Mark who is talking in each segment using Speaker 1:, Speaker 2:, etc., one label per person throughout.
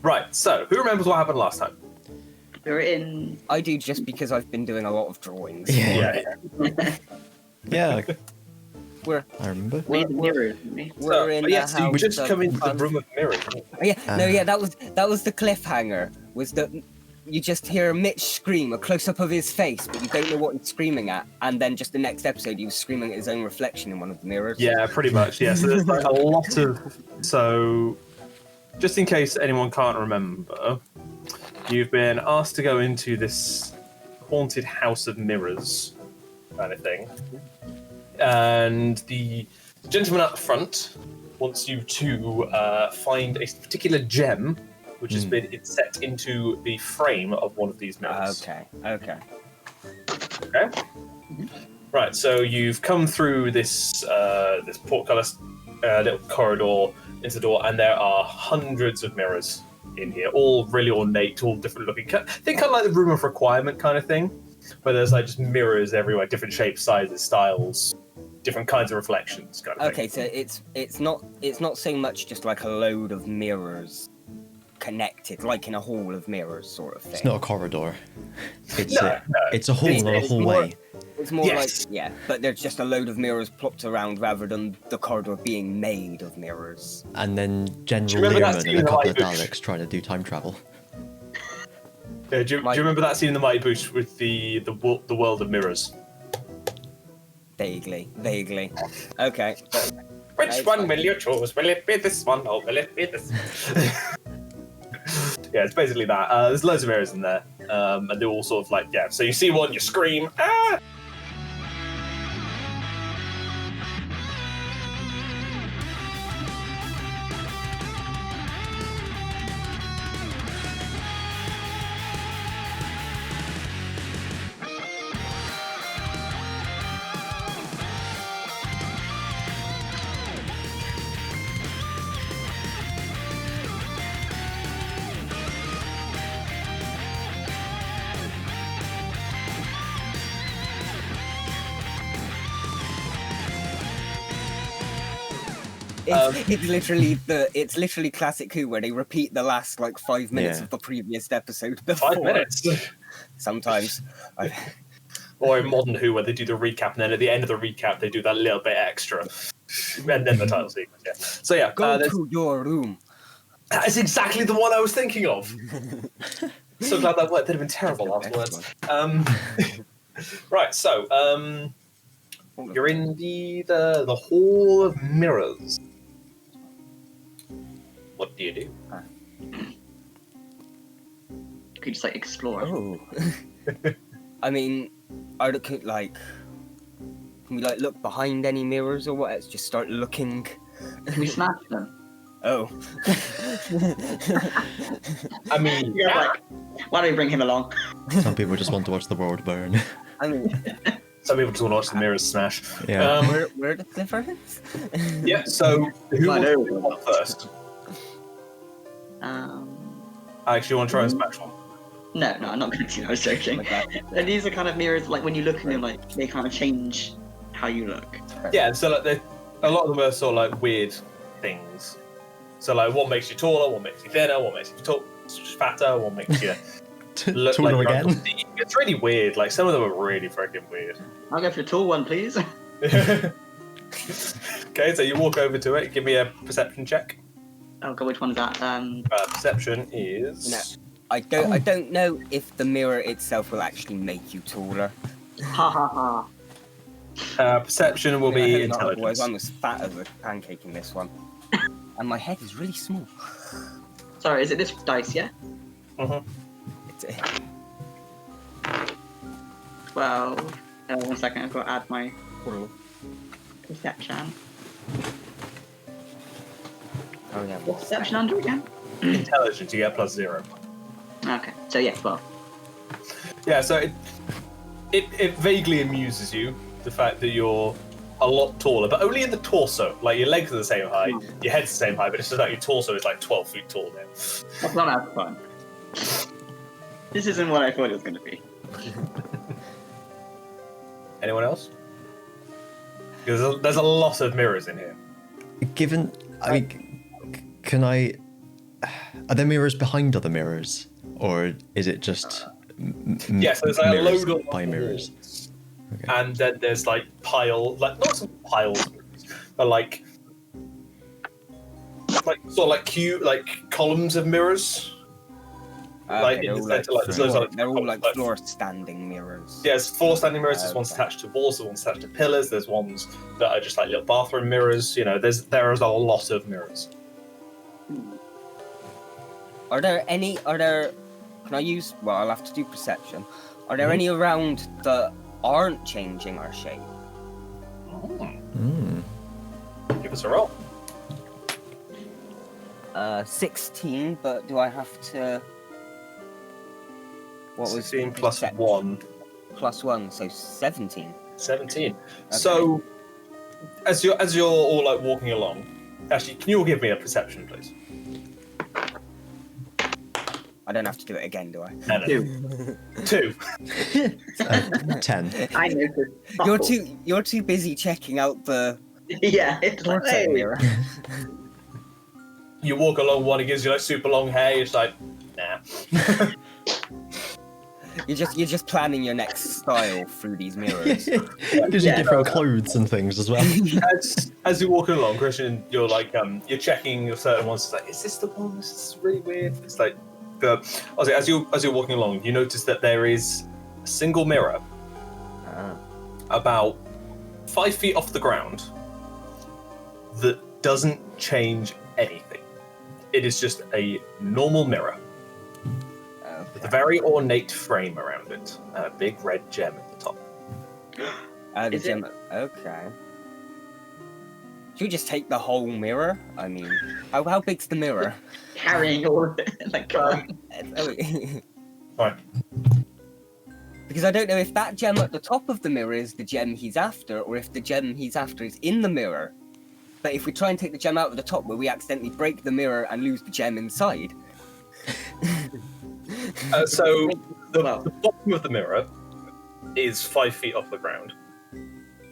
Speaker 1: Right, so who remembers what happened last time?
Speaker 2: We were in.
Speaker 3: I do just because I've been doing a lot of drawings.
Speaker 4: Yeah,
Speaker 3: We're
Speaker 4: I remember.
Speaker 2: We had mirrors, didn't we?
Speaker 3: we're in
Speaker 1: yes,
Speaker 3: the house.
Speaker 1: you just come into the room of mirrors.
Speaker 3: That was the cliffhanger. Was that you just hear Mitch scream a close up of his face, but you don't know what he's screaming at, and then just the next episode he was screaming at his own reflection in one of the mirrors.
Speaker 1: Yeah, pretty much. Yeah, so there's like a lot of. So, just in case anyone can't remember, you've been asked to go into this haunted house of mirrors, kind of thing, and the gentleman up front wants you to find a particular gem which has been set into the frame of one of these mirrors.
Speaker 3: Okay.
Speaker 1: Right, so you've come through this this portcullis little corridor into the door, and there are hundreds of mirrors in here, all really ornate, all different looking. Think kind of like the room of requirement kind of thing, where there's like just mirrors everywhere, different shapes, sizes, styles, different kinds of reflections. Kind of
Speaker 3: Okay,
Speaker 1: thing.
Speaker 3: so it's not so much just like a load of mirrors connected, like in a hall of mirrors sort of thing.
Speaker 4: It's not a corridor. It's
Speaker 1: No.
Speaker 4: it's a hall, not a hallway.
Speaker 3: It's more
Speaker 1: Yes.
Speaker 3: like, but there's just a load of mirrors plopped around rather than the corridor being made of mirrors.
Speaker 4: And then General
Speaker 1: Do you remember that
Speaker 4: Learman
Speaker 1: scene
Speaker 4: and a
Speaker 1: in the
Speaker 4: couple of
Speaker 1: Light Bush?
Speaker 4: Daleks trying to do time travel.
Speaker 1: Do you remember that scene in the Mighty Boosh with the world of mirrors?
Speaker 3: Vaguely. Okay.
Speaker 1: Which one will you choose? Will it be this one or will it be this? Yeah, it's basically that. There's loads of mirrors in there, and they're all sort of like, so you see one, you scream, ah!
Speaker 3: It's literally classic Who, where they repeat the last like 5 minutes of the previous episode before.
Speaker 1: 5 minutes.
Speaker 3: Sometimes.
Speaker 1: Or in modern Who, where they do the recap, and then at the end of the recap, they do that little bit extra, and then the title sequence. Yeah. So yeah,
Speaker 3: Go to your room.
Speaker 1: that is exactly the one I was thinking of. So glad that worked. That'd have been terrible afterwards. Right. So you're in the Hall of Mirrors. What do you do?
Speaker 2: You could just like explore.
Speaker 3: Oh. I mean, I look at like. Can we like look behind any mirrors or what? Let's just start looking.
Speaker 2: Can we smash them?
Speaker 3: Oh.
Speaker 1: I mean,
Speaker 2: You're like, why don't we bring him along?
Speaker 4: Some people just want to watch the world burn.
Speaker 3: I mean,
Speaker 1: some people just want to watch the mirrors smash.
Speaker 4: Yeah.
Speaker 3: where are the difference?
Speaker 1: Yeah. So who
Speaker 2: I
Speaker 1: wants
Speaker 2: know.
Speaker 1: to do one first? I actually want to try and smash one.
Speaker 2: No, I'm not going to. I was joking. And these are kind of mirrors, like when you look in them, like they kind of change how you look.
Speaker 1: Yeah. So like, a lot of them are sort of like weird things. So like, one makes you taller, one makes you thinner, one makes you fatter, one makes you look like
Speaker 4: Taller
Speaker 1: you're
Speaker 4: again.
Speaker 1: It's really weird. Like some of them are really freaking weird.
Speaker 2: I'll go for the tall one, please.
Speaker 1: Okay, so you walk over to it. Give me a perception check.
Speaker 2: Oh god, which one is that?
Speaker 1: Perception is.
Speaker 3: No. I don't know if the mirror itself will actually make you taller.
Speaker 2: Ha ha ha.
Speaker 1: Perception will
Speaker 3: I
Speaker 1: be
Speaker 3: hope not, otherwise
Speaker 1: intelligence.
Speaker 3: I'm as fat as a pancake in this one. And my head is really small.
Speaker 2: Sorry, is it this dice? Yeah.
Speaker 3: It's,
Speaker 2: 12. 1 second, I've got to add my perception.
Speaker 3: oh yeah.
Speaker 2: What's perception under again?
Speaker 1: Intelligence, you get +0.
Speaker 2: Okay, so yeah, 12.
Speaker 1: Yeah, so it vaguely amuses you the fact that you're a lot taller, but only in the torso. Like your legs are the same height, your head's the same height, but it's just like your torso is like 12 feet tall now.
Speaker 2: That's not as fun. This isn't what I thought it was going to be.
Speaker 1: Anyone else? Because there's a lot of mirrors in here.
Speaker 4: Given, I mean, can I Are there mirrors behind other mirrors, or is it just
Speaker 1: Yeah, so there's like a
Speaker 4: mirrors
Speaker 1: load of
Speaker 4: by mirrors?
Speaker 1: walls.
Speaker 4: Okay.
Speaker 1: And then there's like not some piles, but like sort of like columns of mirrors. Like
Speaker 3: Okay,
Speaker 1: in
Speaker 3: they're
Speaker 1: the
Speaker 3: all like
Speaker 1: centre, like,
Speaker 3: floor,
Speaker 1: so
Speaker 3: they're all like
Speaker 1: like-
Speaker 3: floor standing mirrors.
Speaker 1: Yeah, there's floor standing mirrors. There's ones
Speaker 3: Okay.
Speaker 1: attached to walls. There's ones attached to pillars. There's ones that are just like little bathroom mirrors. You know, there is a lot of mirrors.
Speaker 3: Are there? Can I use? Well, I'll have to do perception. Are there
Speaker 1: Mhm.
Speaker 3: any around that aren't changing our shape?
Speaker 1: Give us a roll.
Speaker 3: 16, but do I have to? What was
Speaker 1: 16 plus
Speaker 3: perception?
Speaker 1: 1,
Speaker 3: Plus 1, so 17.
Speaker 1: 17. So, as you're all like walking along, actually, can you all give me a perception, please?
Speaker 3: I don't have to do it again, do I?
Speaker 1: No. 2.
Speaker 4: 10.
Speaker 2: I noticed.
Speaker 3: You're too busy checking out the
Speaker 2: Yeah, it's like,
Speaker 3: portrait
Speaker 2: hey.
Speaker 3: mirror.
Speaker 1: You walk along one, it gives you like super long hair. It's like, nah.
Speaker 3: You're just planning your next style through these mirrors.
Speaker 4: Gives you different clothes and things as well.
Speaker 1: As you're walking along, Kristian, you're like you're checking certain ones. It's like, is this the one? This is really weird. It's like, Ozzy, as you're walking along, you notice that there is a single mirror about 5 feet off the ground that doesn't change anything. It is just a normal mirror with a very ornate frame around it and a big red gem at the top.
Speaker 3: The
Speaker 2: Is it-
Speaker 3: gem. Okay. Should we just take the whole mirror? I mean, how big's the mirror?
Speaker 2: Carrying all of it. Like, come on.
Speaker 1: Right.
Speaker 3: Because I don't know if that gem at the top of the mirror is the gem he's after, or if the gem he's after is in the mirror. But if we try and take the gem out of the top, will we accidentally break the mirror and lose the gem inside?
Speaker 1: So the bottom of the mirror is 5 feet off the ground.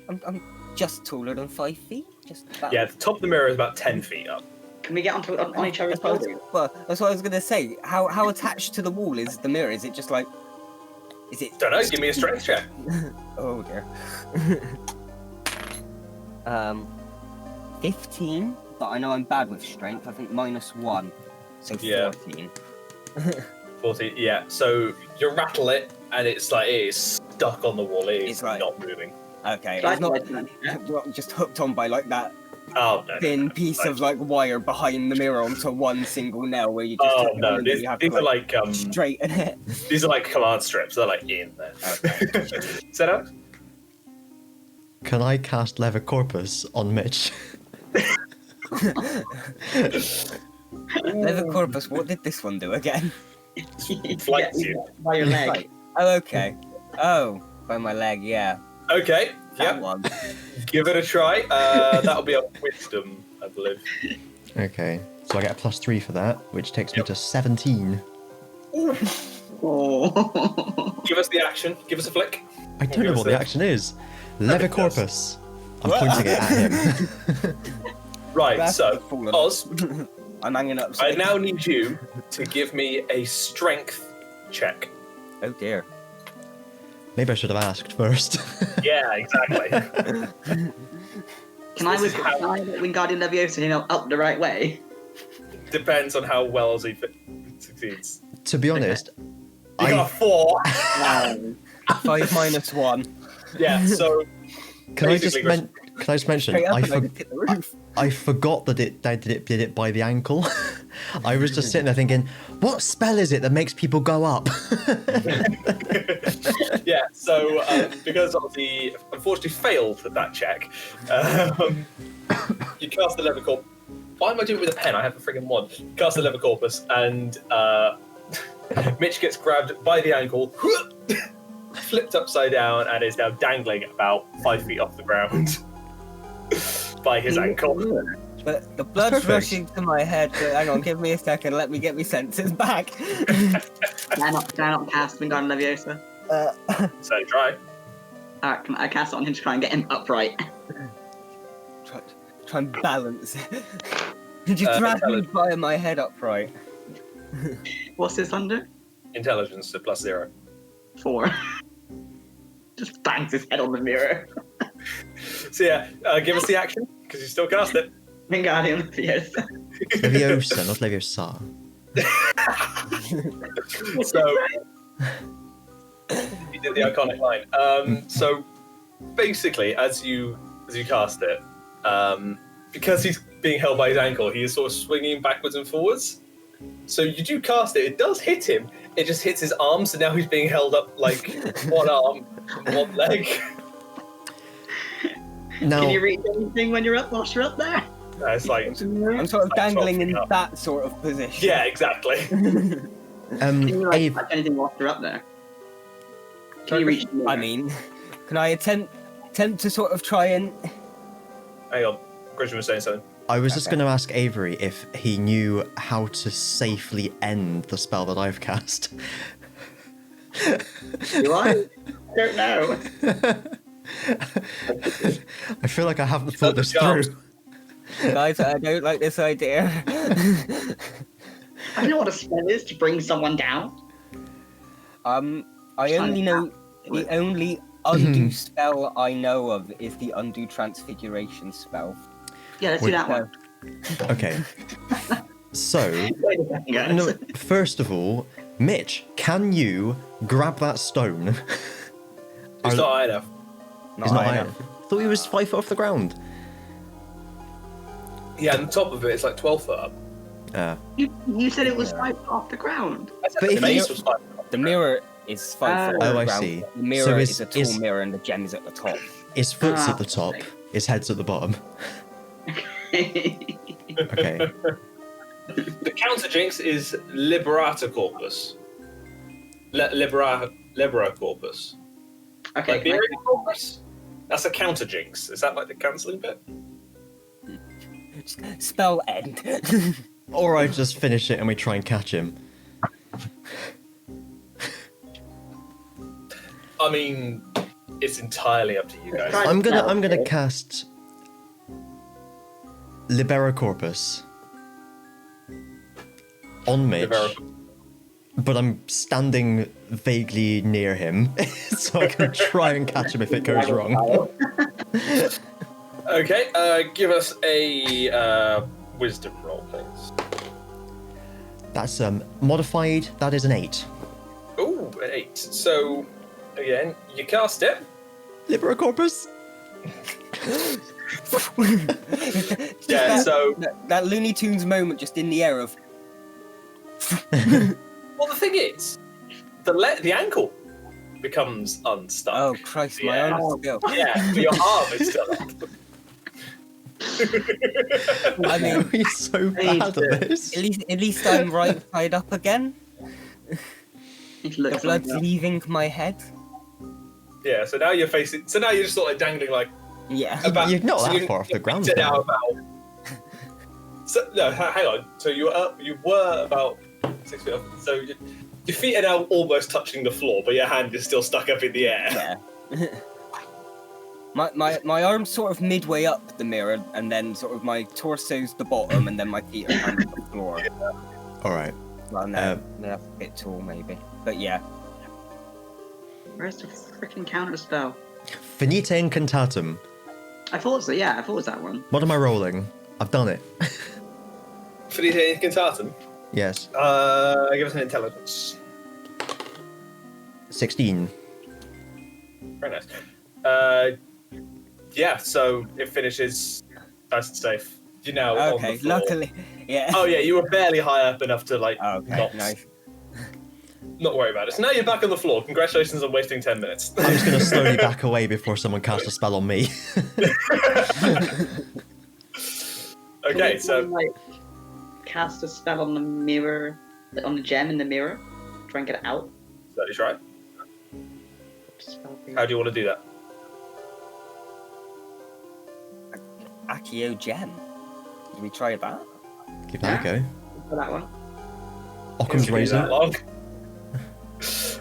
Speaker 3: I'm just taller than 5 feet. Just about.
Speaker 1: Yeah, the top of the mirror is about 10 feet up.
Speaker 2: Can we get on each other's
Speaker 3: That's what I was-
Speaker 2: shoulders?
Speaker 3: Well, that's what I was gonna say. How attached to the wall is the mirror? Is it just like? Is it?
Speaker 1: Don't know. Give me a strength check.
Speaker 3: Oh dear. 15, but I know I'm bad with strength. I think -1, so
Speaker 1: Yeah.
Speaker 3: 14.
Speaker 1: 40. Yeah. So you rattle it, and it's like it is stuck on the wall. It is
Speaker 3: It's like-
Speaker 1: not moving.
Speaker 3: Okay,
Speaker 2: Should I
Speaker 3: it's not
Speaker 2: try to-
Speaker 3: well, just hooked on by like that
Speaker 1: Oh no.
Speaker 3: thin piece of like wire behind the mirror onto one single nail where you just
Speaker 1: Oh
Speaker 3: hook it
Speaker 1: no.
Speaker 3: on and
Speaker 1: These
Speaker 3: you have
Speaker 1: are
Speaker 3: to
Speaker 1: like
Speaker 3: straighten it.
Speaker 1: these are like command strips. They're like in there. Set up.
Speaker 4: Can I cast Lever Corpus on Mitch?
Speaker 3: Leather corpus, what did this one do again?
Speaker 1: Flanks you.
Speaker 2: By your leg.
Speaker 3: Right. Oh, okay. Oh, by my leg, yeah.
Speaker 1: Okay.
Speaker 3: That
Speaker 1: Yep.
Speaker 3: one.
Speaker 1: Give it a try. That'll be a wisdom, I believe.
Speaker 4: Okay, so I get a +3 for that, which takes me
Speaker 1: Yep.
Speaker 4: to 17.
Speaker 2: Oh.
Speaker 1: Give us the action. Give us a flick.
Speaker 4: I don't know what the action is. Lever Corpus. I'm pointing it at him.
Speaker 1: Right.
Speaker 3: That's
Speaker 1: So,
Speaker 3: fallen.
Speaker 1: Oz,
Speaker 3: I'm hanging up.
Speaker 1: I now need you to give me a strength check.
Speaker 3: Oh dear.
Speaker 4: Maybe I should have asked first.
Speaker 1: Yeah, exactly.
Speaker 2: Can I
Speaker 1: This is how-
Speaker 2: Wingardium Leviosa up the right way?
Speaker 1: Depends on how well he succeeds.
Speaker 4: To be honest,
Speaker 1: You got a 4.
Speaker 3: 5 -1.
Speaker 1: Yeah. So
Speaker 4: can I just
Speaker 1: basically,
Speaker 4: mention
Speaker 3: Straight up
Speaker 4: I,
Speaker 3: and I just hit the roof.
Speaker 4: I forgot that it did it by the ankle. I was just sitting there thinking, what spell is it that makes people go up?
Speaker 1: yeah. So because Ozzy unfortunately failed at that check, you cast the lever corpus. Why am I doing it with a pen? I have a friggin' wand. You cast the lever corpus, and Mitch gets grabbed by the ankle, flipped upside down, and is now dangling about 5 feet off the ground by his ankle.
Speaker 3: But the blood's
Speaker 4: perfect.
Speaker 3: rushing to my head. But hang on, give me a second. Let me get my senses back.
Speaker 2: Can I not cast Wingardium Leviosa?
Speaker 1: So try.
Speaker 2: Alright, can I cast it on him to try and get him upright?
Speaker 3: Try and balance it. Did you drag me
Speaker 1: intelligence.
Speaker 3: by my head upright?
Speaker 2: What's this under?
Speaker 1: Intelligence to +0.
Speaker 2: 4. Just bangs his head on the mirror.
Speaker 1: So yeah, give us the action because you still cast it.
Speaker 2: Wingardium Leviosa.
Speaker 4: Leviosa, not Leviosa.
Speaker 1: So you did the iconic line. So basically, as you cast it, because he's being held by his ankle, he is sort of swinging backwards and forwards. So you do cast it. It does hit him. It just hits his arm. So now he's being held up like one arm, and one leg.
Speaker 4: Now,
Speaker 2: Can you reach anything when you're up whilst you're up there?
Speaker 1: It's like
Speaker 3: I'm sort of
Speaker 1: Like
Speaker 3: dangling
Speaker 1: 12
Speaker 3: in
Speaker 1: feet up.
Speaker 3: that sort of position.
Speaker 1: yeah, exactly.
Speaker 2: Can you like, touch anything whilst you're up there? Can you reach the mirror?
Speaker 3: I mean, can I attempt to sort of try and...
Speaker 1: Hang on, Kristian was saying something.
Speaker 4: I was just
Speaker 3: Okay.
Speaker 4: going to ask Avery if he knew how to safely end the spell that I've cast.
Speaker 2: Do I? I don't know.
Speaker 4: I feel like I haven't thought this
Speaker 1: Jump.
Speaker 4: through.
Speaker 3: Guys, I don't like this idea.
Speaker 2: I don't know what a spell is to bring someone down.
Speaker 3: I only know... The only undo spell I know of is the undo transfiguration spell.
Speaker 2: Yeah, let's do that one.
Speaker 4: Okay. So,
Speaker 2: Wait a second, guys.
Speaker 4: no, first of all, Mitch, can you grab that stone?
Speaker 1: It's not high enough.
Speaker 4: He's not high enough. Thought he was 5 foot off the ground.
Speaker 1: Yeah, and the top of it is like 12 foot up.
Speaker 2: You said it was 5 foot off the ground.
Speaker 1: I said
Speaker 4: But
Speaker 1: the
Speaker 4: if
Speaker 1: base
Speaker 4: you-
Speaker 1: was 5 foot
Speaker 3: The mirror is 5 foot
Speaker 4: Oh,
Speaker 3: off
Speaker 4: I
Speaker 3: the ground.
Speaker 4: see.
Speaker 3: The mirror
Speaker 4: So
Speaker 3: is a tall
Speaker 4: is-
Speaker 3: mirror and the gem is at the top.
Speaker 4: His foot's at the top,
Speaker 2: okay.
Speaker 4: his head's at the bottom. Okay.
Speaker 1: The counter jinx is Liberata Corpus. Libera Corpus.
Speaker 2: Okay,
Speaker 1: Liberian Corpus? That's a counter jinx. Is that like the cancelling bit?
Speaker 3: Spell end.
Speaker 4: Or I just finish it and we try and catch him.
Speaker 1: I mean, it's entirely up to you guys.
Speaker 2: Right.
Speaker 4: I'm gonna cast Libera Corpus on Mitch,
Speaker 1: Libera-
Speaker 4: but I'm standing vaguely near him, so I can try and catch him if it goes wrong.
Speaker 1: Okay, give us a wisdom roll, please.
Speaker 4: That's modified. That is an 8.
Speaker 1: Ooh, an 8. So, again, you cast it.
Speaker 4: Libera Corpus.
Speaker 1: Yeah, so...
Speaker 3: that Looney Tunes moment just in the air of...
Speaker 1: Well, the thing is, the ankle becomes unstuck.
Speaker 3: Oh Christ, my
Speaker 1: Yeah.
Speaker 3: arm is still.
Speaker 1: Yeah, but your arm is still up.
Speaker 3: I mean,
Speaker 4: He's so bad at this.
Speaker 3: at least I'm right side up again.
Speaker 2: It
Speaker 3: The
Speaker 2: looks
Speaker 3: blood's
Speaker 2: like
Speaker 3: leaving my head.
Speaker 1: Yeah, so now you're facing... So now you're just sort of dangling like...
Speaker 3: Yeah.
Speaker 1: About,
Speaker 4: You're not that
Speaker 1: you-
Speaker 4: far off the
Speaker 1: you
Speaker 4: ground,
Speaker 1: picked it
Speaker 4: though.
Speaker 1: out about... So, no, hang on. So you were about 6 feet up. So your feet are now almost touching the floor, but your hand is still stuck up in the air.
Speaker 3: Yeah. my arm's sort of midway up the mirror, and then sort of my torso's the bottom, and then my feet are kind of on the floor.
Speaker 4: All right.
Speaker 3: Well, no, that's a bit tall, maybe. But yeah.
Speaker 2: Where's the freaking counter spell?
Speaker 4: Finite incantatum.
Speaker 2: I thought so. Yeah, I thought it was that one.
Speaker 4: What am I rolling? I've done it.
Speaker 1: Finite incantatum.
Speaker 4: Yes.
Speaker 1: Give us an intelligence.
Speaker 4: 16.
Speaker 1: Very nice. Yeah, so it finishes nice and safe. You're now on
Speaker 3: Okay,
Speaker 1: the floor.
Speaker 3: luckily. Yeah.
Speaker 1: Oh yeah, you were barely high up enough to like
Speaker 3: Okay, nice.
Speaker 1: not worry about it. So now you're back on the floor. Congratulations on wasting 10 minutes.
Speaker 4: I'm just going to slowly back away before someone casts a spell on me.
Speaker 1: Okay,
Speaker 2: Can
Speaker 1: so
Speaker 2: we, like, cast a spell on the mirror, on the gem in the mirror. Try and get it out.
Speaker 1: that is right.
Speaker 2: Spell
Speaker 1: How do you want to do that?
Speaker 3: Accio gem. Did we try that?
Speaker 4: Give that a go.
Speaker 2: For that one.
Speaker 4: Occam's
Speaker 1: It shouldn't be that
Speaker 4: razor.
Speaker 1: long.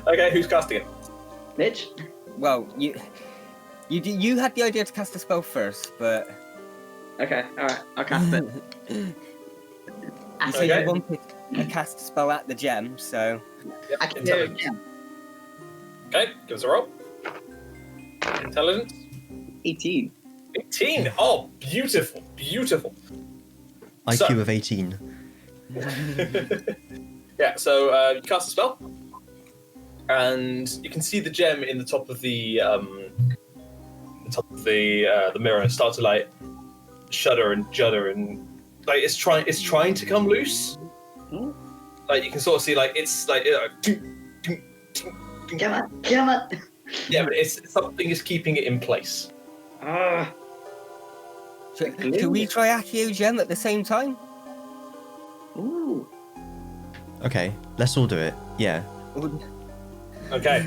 Speaker 1: Okay, who's casting it?
Speaker 2: Mitch.
Speaker 3: Well, you had the idea to cast a spell first, but
Speaker 2: Okay. All right. I'll cast it. I
Speaker 3: So
Speaker 2: say
Speaker 1: Okay.
Speaker 3: you wanted to cast a spell at the gem, so
Speaker 2: I can do it again.
Speaker 1: Okay, give us a roll. Intelligence.
Speaker 2: 18.
Speaker 1: 18. Oh, beautiful, beautiful.
Speaker 4: IQ
Speaker 1: So-
Speaker 4: of 18.
Speaker 1: Yeah, so you cast a spell, and you can see the gem in the top of the mirror start to like shudder and judder, and like it's trying to come loose.
Speaker 2: Hmm?
Speaker 1: Like you can sort of see like it's like
Speaker 2: Come on, come on.
Speaker 1: yeah, but it's something is keeping it in place.
Speaker 2: Ah,
Speaker 3: should we try Accio Gem at the same time?
Speaker 2: ooh.
Speaker 4: Okay, let's all do it. Yeah.
Speaker 1: Okay.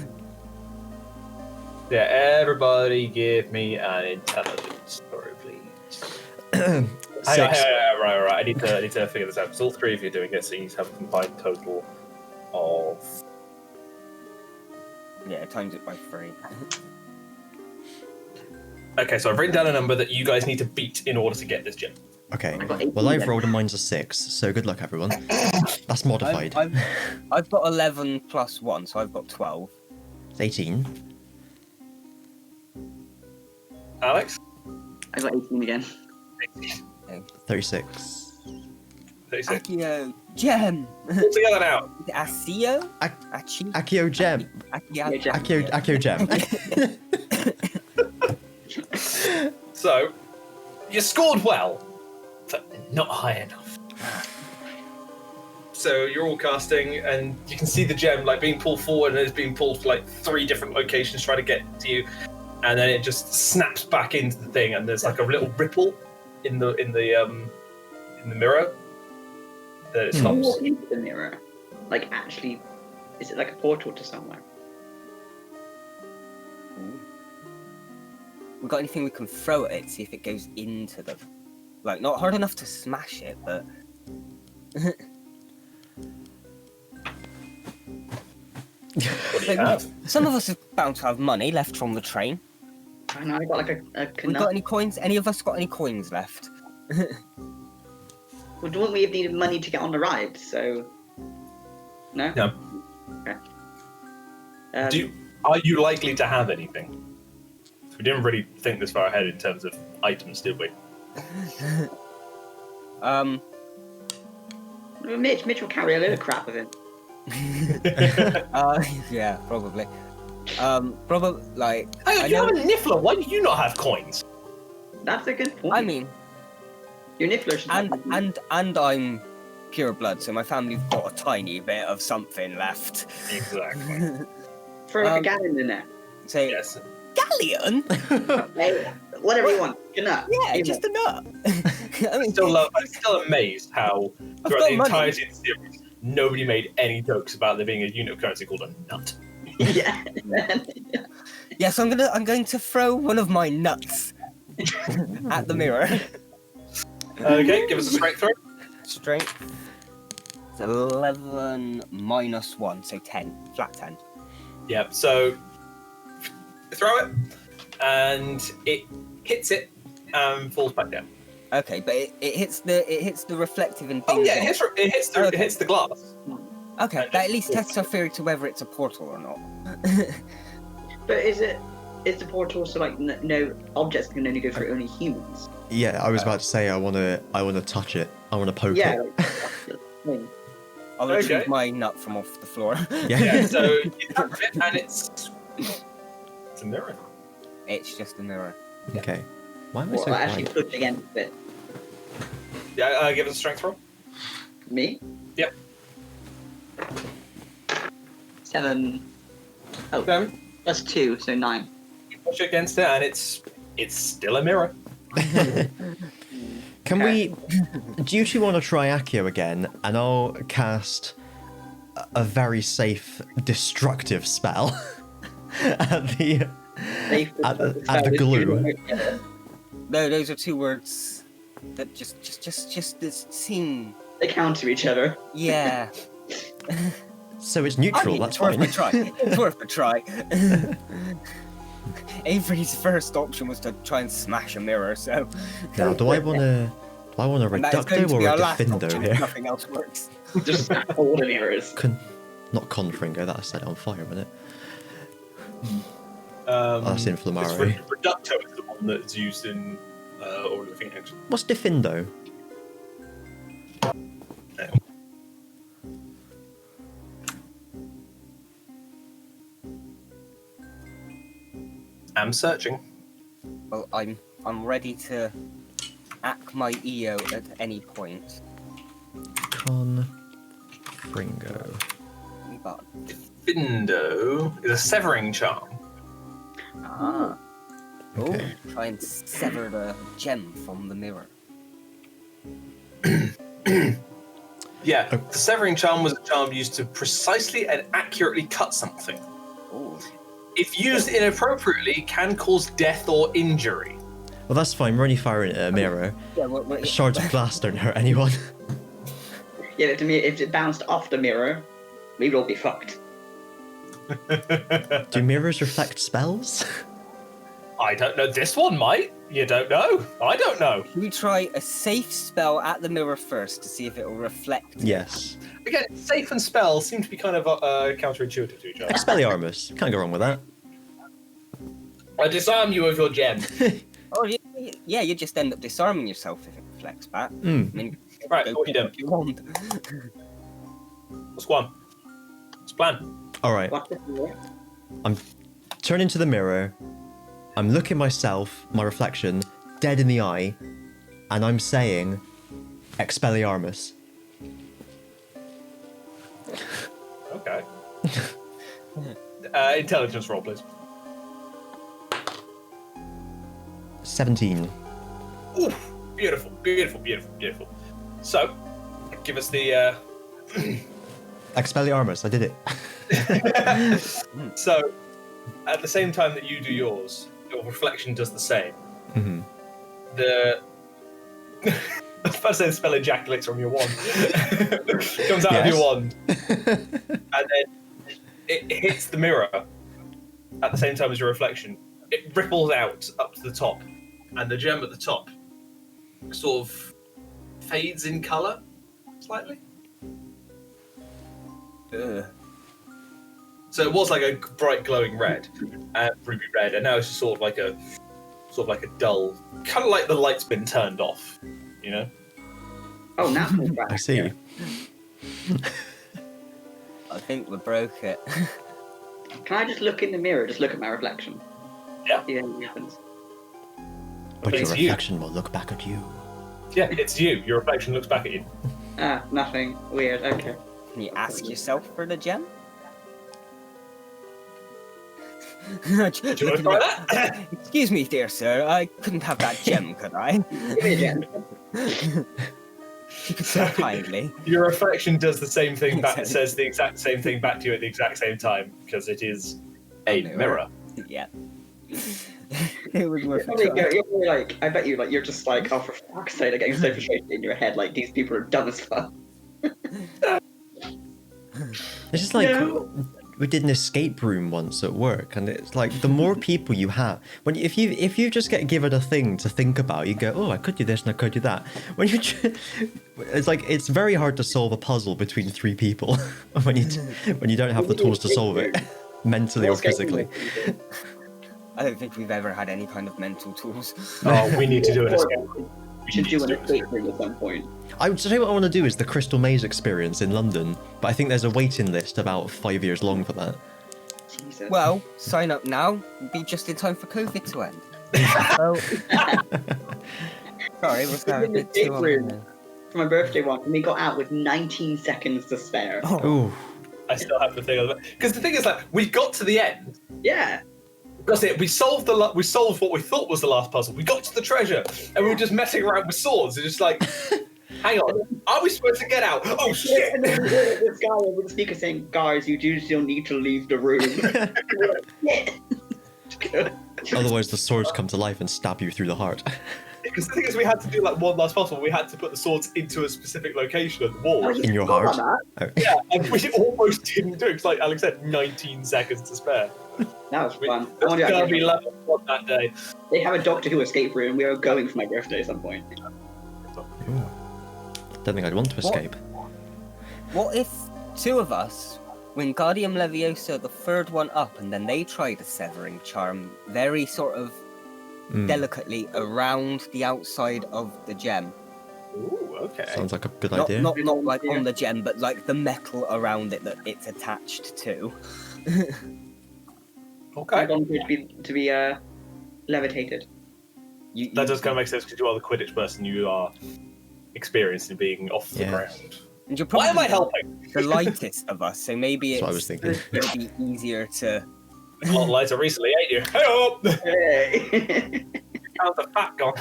Speaker 1: Yeah, everybody give me an intelligence story, please.
Speaker 4: Six.
Speaker 1: Right. I need to figure this out. Because all three of you are doing it, so you need to have a combined total of.
Speaker 3: Yeah, times it by 3.
Speaker 1: Okay, so I've written down a number that you guys need to beat in order to get this gem.
Speaker 4: Okay.
Speaker 2: I got 18
Speaker 4: Well, I've
Speaker 2: then.
Speaker 4: rolled and mine's a 6, so good luck, everyone. That's modified.
Speaker 3: I've got 11 plus 1, so I've got 12.
Speaker 4: It's 18.
Speaker 1: Alex?
Speaker 2: I got 18 again.
Speaker 4: 36.
Speaker 1: 36.
Speaker 3: Accio Gem!
Speaker 1: All together now.
Speaker 3: Accio?
Speaker 4: Ac-
Speaker 3: Accio?
Speaker 4: Accio Gem. Accio Gem.
Speaker 1: So, you scored well, but not high enough. So you're all casting, and you can see the gem like being pulled forward, and it's being pulled to like 3 different locations trying to get to you, and then it just snaps back into the thing, and there's like a little ripple in the mirror. Then it
Speaker 2: Can
Speaker 1: stops.
Speaker 2: you walk into the mirror? Like, actually, is it like a portal to somewhere?
Speaker 3: We got anything we can throw at it, see if it goes into the... Like, not hard enough to smash it, but...
Speaker 1: What do you have?
Speaker 3: Some of us are bound to have money left from the train.
Speaker 2: I know, I got like a
Speaker 3: We got
Speaker 2: canal.
Speaker 3: any coins? Any of us got any coins left?
Speaker 2: Well, don't we have needed money to get on the ride, so... No?
Speaker 1: No.
Speaker 2: Okay.
Speaker 1: Are you likely to have anything? We didn't really think this far ahead in terms of items, did we?
Speaker 2: Mitch will carry a load of crap with him.
Speaker 3: Yeah, probably. Probably, like...
Speaker 1: Hey,
Speaker 3: I
Speaker 1: you
Speaker 3: know-
Speaker 1: have a niffler. Why do you not have coins?
Speaker 2: That's a good point.
Speaker 3: I mean,
Speaker 2: Your niffler should have
Speaker 3: and I'm pure blood, so my family's got a tiny bit of something left.
Speaker 1: Exactly.
Speaker 2: throw like a gallon in there.
Speaker 3: Say,
Speaker 1: Yes.
Speaker 3: galleon?
Speaker 2: Hey, whatever you want. Good enough.
Speaker 3: Yeah, just a nut. I mean,
Speaker 1: I'm still amazed how
Speaker 3: I've
Speaker 1: throughout
Speaker 3: got
Speaker 1: the
Speaker 3: money.
Speaker 1: entirety of the series, nobody made any jokes about there being a unit of currency called a nut.
Speaker 2: Yeah.
Speaker 3: yes, I'm going to throw one of my nuts at the mirror.
Speaker 1: Okay, give us a strength throw.
Speaker 3: Strength. It's 11 minus 1, so 10. Flat 10.
Speaker 1: Yeah, so throw it, and it hits it and falls back down.
Speaker 3: Okay, but it hits the reflective and
Speaker 1: Oh
Speaker 3: things.
Speaker 1: yeah, it hits the glass.
Speaker 3: Okay, that at least tests our theory to whether it's a portal or not.
Speaker 2: But is the portal so like no objects can only go through, only humans?
Speaker 4: Yeah, I was about to say I wanna touch it. I wanna poke
Speaker 2: Yeah.
Speaker 4: it.
Speaker 2: Like, that's the thing.
Speaker 3: I'll retrieve
Speaker 1: Okay.
Speaker 3: my nut from off the floor.
Speaker 1: Yeah, so you touch it and it's a mirror.
Speaker 3: It's just a mirror.
Speaker 4: Okay. Why am I
Speaker 2: Well,
Speaker 4: so
Speaker 2: I actually
Speaker 4: quiet?
Speaker 2: pushed against it.
Speaker 1: Yeah, give us a strength roll.
Speaker 2: Me?
Speaker 1: Yep.
Speaker 2: 7. Oh,
Speaker 1: Then
Speaker 2: plus 2, so 9.
Speaker 1: you push against it and it's still a mirror.
Speaker 4: Can we? Do you two want to try Accio again? And I'll cast a very safe, destructive spell at the at the glue.
Speaker 3: No, those are two words that just seem.
Speaker 2: They counter each other.
Speaker 3: Yeah.
Speaker 4: So it's
Speaker 3: I
Speaker 4: neutral.
Speaker 3: mean,
Speaker 4: That's
Speaker 3: it's worth
Speaker 4: fine.
Speaker 3: a try. It's worth a try. Avery's first option was to try and smash a mirror, so.
Speaker 4: Now, do I want to Do I want a
Speaker 3: And that is going
Speaker 4: Reducto
Speaker 3: to
Speaker 4: or
Speaker 3: be
Speaker 4: a
Speaker 3: our last
Speaker 4: Defindo
Speaker 3: option if
Speaker 4: here?
Speaker 3: nothing else works.
Speaker 2: Just all the mirrors.
Speaker 4: Not Confringo, that set it on fire, wasn't it? That's
Speaker 1: This
Speaker 4: Inflammari.
Speaker 1: Reducto is the one that's used in all of the thing action.
Speaker 4: What's Defindo?
Speaker 1: I'm searching.
Speaker 3: Well, I'm ready to act my EO at any point.
Speaker 4: Confringo.
Speaker 3: But
Speaker 1: Findo is a severing charm.
Speaker 3: ah,
Speaker 4: Okay.
Speaker 3: try and sever the gem from the mirror.
Speaker 1: Yeah, the severing charm was a charm used to precisely and accurately cut something.
Speaker 3: Oh,
Speaker 1: If used inappropriately, can cause death or injury.
Speaker 4: Well, that's fine. We're only firing at a mirror.
Speaker 3: yeah. Well,
Speaker 4: Shards of glass don't hurt anyone.
Speaker 2: Yeah, if it bounced off the mirror, we'd all be fucked.
Speaker 4: Do mirrors reflect spells?
Speaker 1: I don't know. This one might. You don't know. I don't know.
Speaker 3: Should we try a safe spell at the mirror first to see if it will reflect?
Speaker 4: Yes.
Speaker 1: Again, safe and spell seem to be kind of counterintuitive to each other.
Speaker 4: Expelliarmus. Can't go wrong with that.
Speaker 1: I disarm you of your gem.
Speaker 3: Oh yeah, you just end up disarming yourself if it reflects back.
Speaker 4: Mm.
Speaker 3: I mean,
Speaker 1: Right,
Speaker 3: go
Speaker 1: what you doing?
Speaker 3: if you want.
Speaker 1: What's one? What's the plan?
Speaker 4: All right.
Speaker 2: What's this mirror?
Speaker 4: I'm turning to the mirror. I'm looking myself, my reflection, dead in the eye, and I'm saying, Expelliarmus.
Speaker 1: Okay. Intelligence roll, please.
Speaker 4: 17.
Speaker 1: Oof, beautiful, beautiful, beautiful, beautiful. So, give us the.
Speaker 4: Expelliarmus, I did it.
Speaker 1: So, at the same time that you do yours, your reflection does the same.
Speaker 4: Hmm.
Speaker 1: The. I was about to say the spell ejaculates from your wand. Comes out of
Speaker 4: Yes.
Speaker 1: your wand. And then it hits the mirror at the same time as your reflection. It ripples out up to the top, and the gem at the top sort of fades in colour slightly.
Speaker 3: Ugh.
Speaker 1: So it was like a bright glowing red, ruby red, and now it's just sort of like a dull, kind of like the light's been turned off, you know?
Speaker 2: Oh, now it's back.
Speaker 4: I see.
Speaker 3: I think we broke it.
Speaker 2: Can I just look in the mirror? Just look at my reflection.
Speaker 1: Yeah.
Speaker 2: See anything happens.
Speaker 4: But your
Speaker 1: It's you.
Speaker 4: reflection will look back at you.
Speaker 1: Yeah, it's you. Your reflection looks back at you.
Speaker 2: Ah, nothing. Weird. Okay.
Speaker 3: Can you ask yourself for the gem?
Speaker 1: Do you want to try that?
Speaker 3: Excuse me, dear sir. I couldn't have that gem, could I?
Speaker 2: Give me a gem.
Speaker 3: You could say kindly.
Speaker 1: Your reflection does the same thing back, says the exact same thing back to you at the exact same time, because it is a mirror.
Speaker 3: Yeah. It was worth
Speaker 2: You're
Speaker 3: a try.
Speaker 2: probably like, I bet you're just like, oh, for fuck's sake, like getting so frustrated in your head, like these people are dumb as fuck.
Speaker 4: It's just like
Speaker 2: No.
Speaker 4: we did an escape room once at work, and it's like the more people you have, if you just get given a thing to think about, you go, oh, I could do this and I could do that. When it's like it's very hard to solve a puzzle between three people when you don't have the tools to solve it, mentally or physically.
Speaker 3: I don't think we've ever had any kind of mental tools.
Speaker 1: Oh, we need to do an escape.
Speaker 2: We should do an escape room at some point.
Speaker 4: I would say what I want to do is the Crystal Maze experience in London, but I think there's a waiting list about 5 years long for that.
Speaker 2: Jesus.
Speaker 3: Well, sign up now. We'll be just in time for COVID to end. Oh. Sorry, was that a
Speaker 2: In the
Speaker 3: bit
Speaker 2: escape
Speaker 3: too
Speaker 2: room for my birthday one, and we got out with 19 seconds to spare.
Speaker 3: Oh,
Speaker 4: Ooh,
Speaker 1: I still have the thing of it. Because the thing is, like, we got to the end.
Speaker 2: Yeah.
Speaker 1: That's it. We solved we solved what we thought was the last puzzle. We got to the treasure, and we were just messing around with swords. It's just like, hang on, are we supposed to get out? Oh shit!
Speaker 2: And then we heard this guy over the speaker saying, guys, you do still need to leave the room. We're like, "Shit."
Speaker 4: otherwise the swords come to life and stab you through the heart.
Speaker 1: Because the thing is, we had to do like one last puzzle. We had to put the swords into a specific location on the wall.
Speaker 2: Oh, you
Speaker 4: In your
Speaker 2: forgot
Speaker 4: heart.
Speaker 2: about
Speaker 1: Yeah, and we almost didn't do it. 'Cause like Alex said, 19 seconds to spare.
Speaker 2: that. That was fun. I
Speaker 1: There's
Speaker 2: wonder
Speaker 1: gonna
Speaker 2: if
Speaker 1: be level 1 that day.
Speaker 2: they have a Doctor Who escape room. We are going for my birthday at some point.
Speaker 4: Don't think I'd want to escape.
Speaker 3: What if two of us, Wingardium Leviosa, the third one up, and then they tried a severing charm very sort of delicately around the outside of the gem?
Speaker 1: Ooh, okay.
Speaker 4: Sounds like a good
Speaker 3: Not,
Speaker 4: idea.
Speaker 3: not like on the gem, but like the metal around it that it's attached to.
Speaker 1: Okay.
Speaker 2: I want it to be levitated.
Speaker 1: That does kind of make sense because you are the Quidditch person. You are experienced in being off the
Speaker 4: Yeah.
Speaker 1: ground.
Speaker 3: And you're
Speaker 1: Why am I
Speaker 3: probably
Speaker 1: helping?
Speaker 3: the lightest of us, so maybe
Speaker 4: That's
Speaker 3: it's
Speaker 4: what I was thinking.
Speaker 3: it'll be easier to.
Speaker 1: A lot lighter recently, ain't you? Hey up!
Speaker 2: Hey.
Speaker 1: How's the fat gone?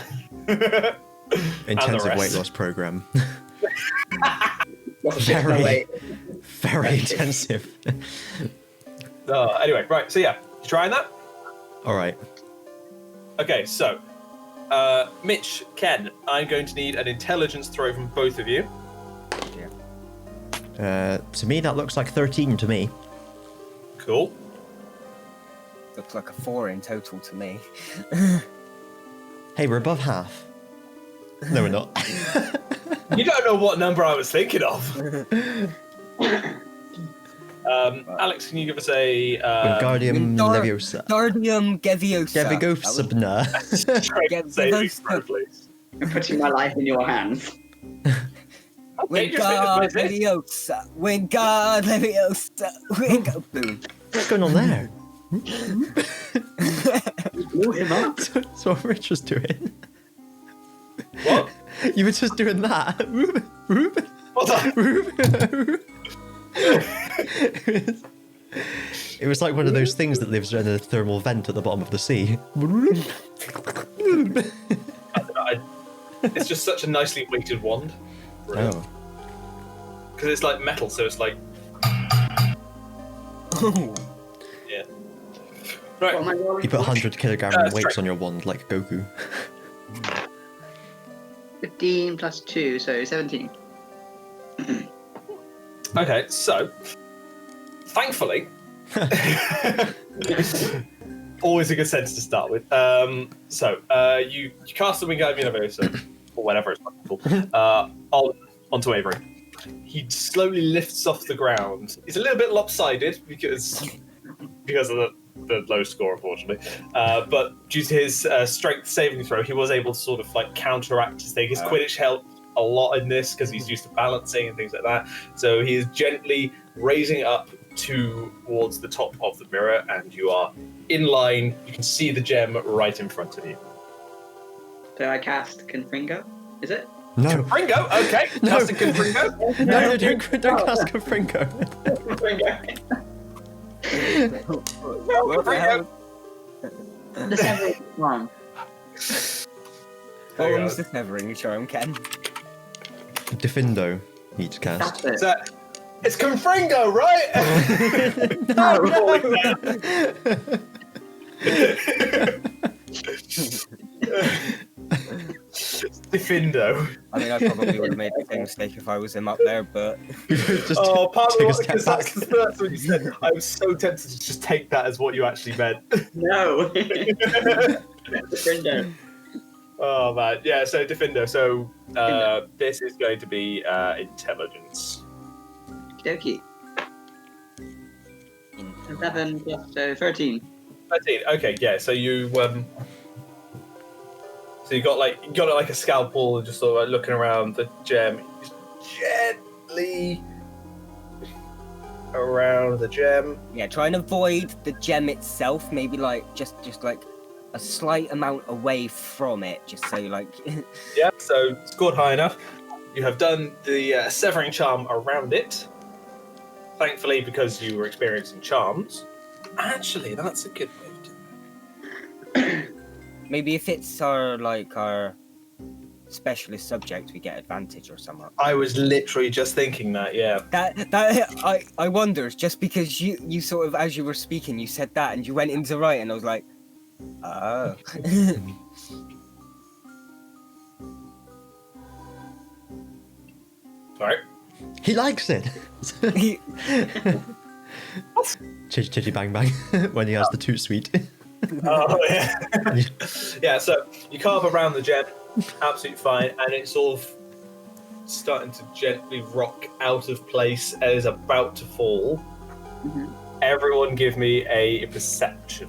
Speaker 4: Intensive
Speaker 1: rest.
Speaker 4: weight loss program.
Speaker 2: Lost
Speaker 4: Very-
Speaker 2: my way.
Speaker 4: Very intensive.
Speaker 1: Anyway, right. So yeah, you trying that?
Speaker 4: All right.
Speaker 1: Okay. So, Mitch, Ken, I'm going to need an intelligence throw from both of you.
Speaker 4: To me, that looks like 13 to me.
Speaker 1: Cool.
Speaker 3: Looks like a 4 in total to me.
Speaker 4: Hey, we're above half. No, we're not.
Speaker 1: You don't know what number I was thinking of. Alex, can you give us a
Speaker 4: Wingardium
Speaker 3: Wingar-
Speaker 4: Leviosa.
Speaker 3: Wingardium Leviosa.
Speaker 4: Gevigosubna.
Speaker 1: strength saving throw, please?
Speaker 2: I'm putting my life in your hands.
Speaker 3: Wingard Leviosa. Wingard Leviosa. Wingard. Boom.
Speaker 4: What's going on there?
Speaker 2: Blew him up.
Speaker 4: That's what Rich was doing.
Speaker 1: What?
Speaker 4: You were just doing that.
Speaker 1: What's that?
Speaker 4: It was like one of those things that lives in a thermal vent at the bottom of the sea.
Speaker 1: It's just such a nicely weighted wand.
Speaker 4: Oh.
Speaker 1: Because it's like metal, so it's like. Yeah. Right.
Speaker 2: What am I rolling
Speaker 4: You put
Speaker 2: for?
Speaker 4: 100 kilogram weights
Speaker 1: strength.
Speaker 4: on your wand like Goku.
Speaker 2: 15 plus 2, so 17.
Speaker 1: Okay, so thankfully, always a good sentence to start with. You cast the Wingardium Leviosa, or whatever it's called, onto Avery. He slowly lifts off the ground. He's a little bit lopsided because of the low score, unfortunately. But due to his strength saving throw, he was able to sort of like counteract his thing. His Quidditch helped a lot in this because he's used to balancing and things like that. So he is gently raising it up towards the top of the mirror, and you are in line. You can see the gem right in front of you.
Speaker 2: So I cast Confringo, is it?
Speaker 4: No.
Speaker 1: Ringo, okay.
Speaker 4: No.
Speaker 1: That's a good Ringo.
Speaker 4: No, don't cast Confringo.
Speaker 2: Confringo.
Speaker 3: What the hell?
Speaker 2: The several one.
Speaker 3: What one was the severing charm, Ken?
Speaker 4: Diffindo needs cast.
Speaker 2: That's it.
Speaker 1: So, it's Confringo, right? Diffindo.
Speaker 3: I mean, I probably would have made the same mistake if I was him up there, but
Speaker 4: Just
Speaker 1: Part
Speaker 4: take
Speaker 1: of
Speaker 4: a step
Speaker 1: because
Speaker 4: back.
Speaker 1: that's the first one you said. I was so tempted to just take that as what you actually meant.
Speaker 2: No. Confringo.
Speaker 1: Oh man, yeah. So Diffindo. So this is going to be intelligence.
Speaker 2: Okie. 11 plus 13.
Speaker 1: 13. Okay, yeah. So you so you got it like a scalpel and just sort of like looking around the gem, just gently around the gem.
Speaker 3: yeah, try and avoid the gem itself. Maybe like just like a slight amount away from it, just so like.
Speaker 1: Yeah. So scored high enough. You have done the severing charm around it. Thankfully, because you were experiencing charms. Actually, that's a good way of doing it.
Speaker 3: Maybe if it's our specialist subject, we get advantage or something.
Speaker 1: I was literally just thinking that. Yeah.
Speaker 3: That I wonder, just because you sort of, as you were speaking, you said that and you went into right, and I was like, oh.
Speaker 1: Right.
Speaker 4: He likes it. Chitty bang bang when he has the toot sweet.
Speaker 1: Oh yeah. Yeah. So you carve around the gem, absolutely fine, and it sort of starting to gently rock out of place and is about to fall.
Speaker 2: Mhm.
Speaker 1: Everyone give me a perception.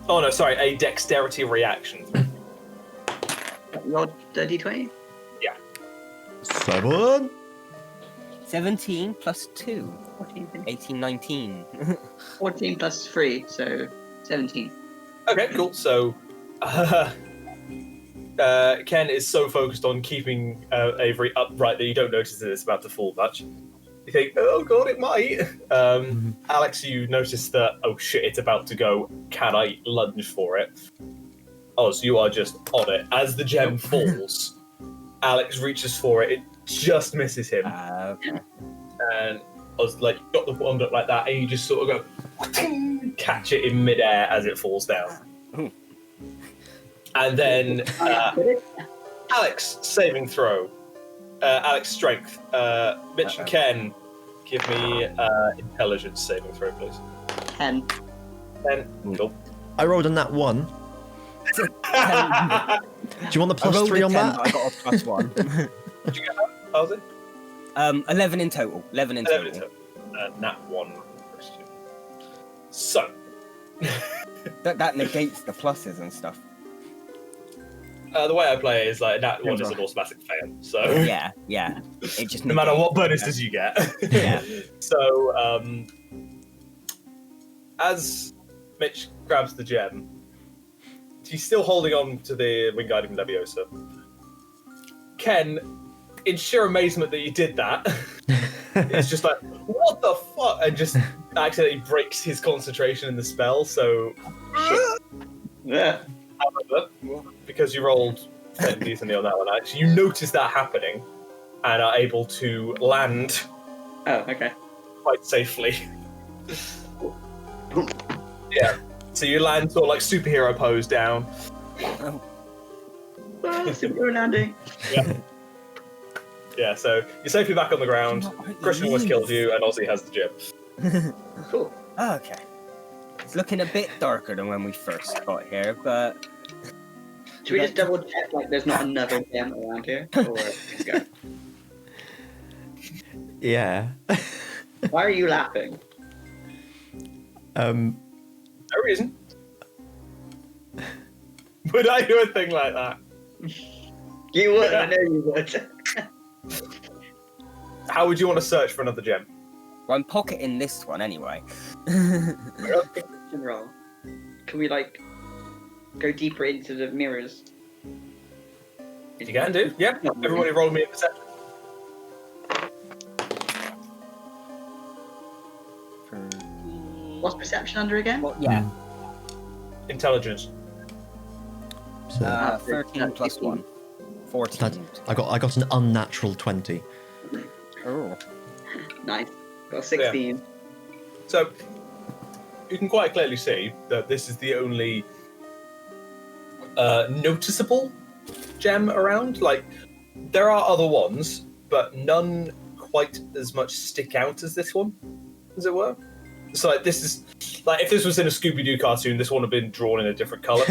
Speaker 1: Oh no, sorry, a dexterity reaction.
Speaker 2: Roll the d20.
Speaker 4: 7.
Speaker 3: 17 plus 2.
Speaker 2: 14,
Speaker 3: 18, 19.
Speaker 2: 14 plus 3, so 17.
Speaker 1: Okay, cool. So, Ken is so focused on keeping Avery upright that you don't notice that it's about to fall much. You think, oh god, it might. Alex, you notice that, oh shit, it's about to go. Can I lunge for it? Oz, you are just on it. As the gem falls, Alex reaches for it. It just misses him.
Speaker 3: Okay.
Speaker 1: And Oz, like, got the wand up like that, and you just sort of go, catch it in midair as it falls down.
Speaker 3: Ooh.
Speaker 1: And then Alex, saving throw. Alex, strength. Mitch and Ken, give me intelligence saving throw, please.
Speaker 2: 10.
Speaker 1: 10. Cool.
Speaker 4: I rolled a nat 1. Do you want the
Speaker 3: I
Speaker 4: plus
Speaker 3: rolled
Speaker 4: 3
Speaker 3: a
Speaker 4: on
Speaker 3: 10,
Speaker 4: that?
Speaker 3: I got a plus 1.
Speaker 1: Did you get that? How was it?
Speaker 3: 11 in total. 11 in
Speaker 1: 11 in
Speaker 3: total.
Speaker 1: total. Nat 1, Kristian. So.
Speaker 3: That negates the pluses and stuff.
Speaker 1: The way I play is like nat 1 is an automatic fail. So.
Speaker 3: Yeah. It just
Speaker 1: No matter
Speaker 3: negates
Speaker 1: what
Speaker 3: it.
Speaker 1: bonuses you get.
Speaker 3: Yeah.
Speaker 1: So, as Mitch grabs the gem, he's still holding on to the Wingardium Leviosa. Ken, in sheer amazement that you did that, is just like, what the fuck? And just accidentally breaks his concentration in the spell, so...
Speaker 2: Yeah.
Speaker 1: However, because you rolled fairly decently on that one, actually, you notice that happening and are able to land
Speaker 2: Oh, okay.
Speaker 1: quite safely. Yeah. So you land sort of like superhero pose down.
Speaker 3: Oh,
Speaker 2: Superhero landing.
Speaker 1: Yeah. Yeah, so you're safely back on the ground. Kristian almost killed you, and Ozzy has the gem.
Speaker 2: Cool.
Speaker 3: okay. It's looking a bit darker than when we first got here, but
Speaker 2: Should we just double check like there's not another gem around here? Or let's go.
Speaker 4: Yeah.
Speaker 2: Why are you laughing?
Speaker 1: No reason. Would I do a thing like that?
Speaker 2: You would, I know you would.
Speaker 1: How would you want to search for another gem?
Speaker 3: well, I'm pocketing this one anyway.
Speaker 2: Question roll. Can we like go deeper into the mirrors?
Speaker 1: You can do, yeah. Everybody roll me a perception.
Speaker 2: What's perception under again?
Speaker 3: Well, yeah.
Speaker 1: Intelligence.
Speaker 4: So
Speaker 3: 13 plus 1. 14.
Speaker 4: I got an unnatural 20.
Speaker 3: Oh.
Speaker 2: Nice. Got 16.
Speaker 1: So, you can quite clearly see that this is the only noticeable gem around. Like, there are other ones, but none quite as much stick out as this one, as it were. So, like, this is... Like, if this was in a Scooby-Doo cartoon, this one would have been drawn in a different colour.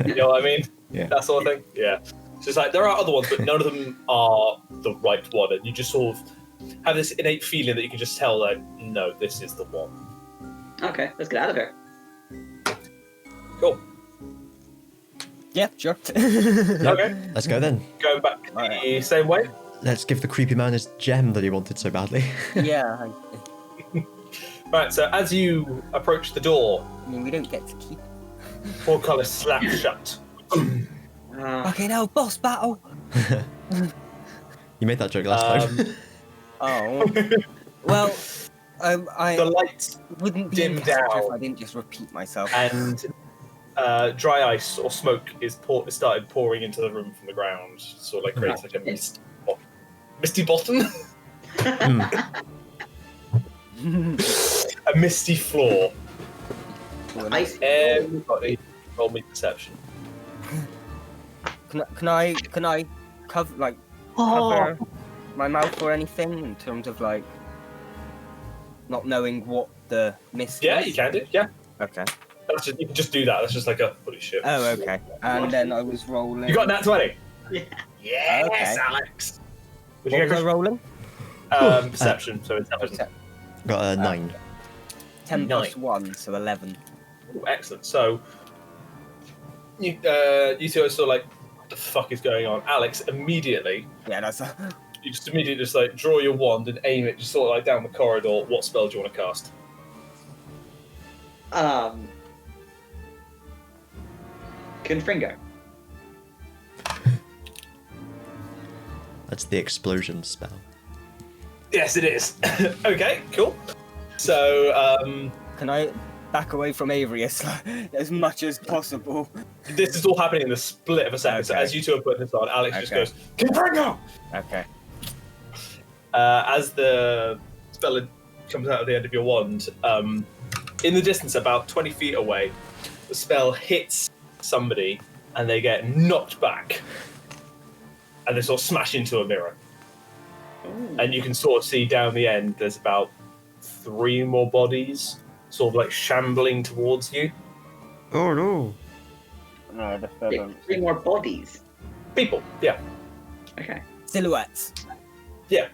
Speaker 1: You know what I mean?
Speaker 4: Yeah.
Speaker 1: That sort of thing? Yeah. So it's like, there are other ones, but none of them are the right one, and you just sort of have this innate feeling that you can just tell, like, no, this is the one.
Speaker 2: Okay, let's get out of here.
Speaker 1: Cool.
Speaker 3: Yeah, sure.
Speaker 1: Okay.
Speaker 4: Let's go then.
Speaker 1: Going back the same way.
Speaker 4: Let's give the creepy man his gem that he wanted so badly.
Speaker 3: yeah.
Speaker 1: Right, so as you approach the door,
Speaker 3: I mean, we don't get to keep.
Speaker 1: portcullis slaps shut.
Speaker 3: Okay, now boss battle.
Speaker 4: You made that joke last time.
Speaker 3: Oh. Well, I
Speaker 1: The lights
Speaker 3: wouldn't be
Speaker 1: dim
Speaker 3: impressed
Speaker 1: down.
Speaker 3: if I didn't just repeat myself.
Speaker 1: and dry ice or smoke is started pouring into the room from the ground, sort of like creates like a misty bottom, a misty floor. Everybody, roll me perception.
Speaker 3: Can I cover cover my mouth or anything in terms of like not knowing what the mist
Speaker 1: Yeah,
Speaker 3: is?
Speaker 1: you can do. Yeah,
Speaker 3: Okay.
Speaker 1: that's just, you can just do that. That's just like a holy shit.
Speaker 3: Oh, okay. And then I was rolling.
Speaker 1: You got that 20.
Speaker 2: Yeah.
Speaker 1: Yes,
Speaker 3: Okay.
Speaker 1: Alex. Would
Speaker 3: What
Speaker 1: you
Speaker 3: was I
Speaker 1: get
Speaker 3: rolling?
Speaker 1: perception? So intelligence.
Speaker 4: Got a 9.
Speaker 3: 10 plus
Speaker 1: 9.
Speaker 3: 1, so 11.
Speaker 1: Ooh, excellent. So you two are sort of like, what the fuck is going on? Alex, immediately,
Speaker 3: Yeah, that's
Speaker 1: you just immediately just like draw your wand and aim it just sort of like down the corridor. What spell do you want to cast?
Speaker 2: Confringo.
Speaker 4: That's the explosion spell.
Speaker 1: Yes, it is. Okay, cool. So
Speaker 3: Can I back away from Avery as much as possible?
Speaker 1: this is all happening in the split of a second. So
Speaker 3: Okay.
Speaker 1: as you two are putting this on, Alex just
Speaker 3: Okay.
Speaker 1: goes, Confringo!
Speaker 3: Okay.
Speaker 1: As the spell comes out of the end of your wand, in the distance, about 20 feet away, the spell hits somebody and they get knocked back. And they sort of smash into a mirror.
Speaker 2: Ooh.
Speaker 1: And you can sort of see down the end, there's about 3 more bodies sort of like shambling towards you.
Speaker 4: Oh no.
Speaker 3: No, the
Speaker 2: Wait, 3 more bodies.
Speaker 1: People, yeah.
Speaker 2: Okay.
Speaker 3: silhouettes.
Speaker 1: Yeah.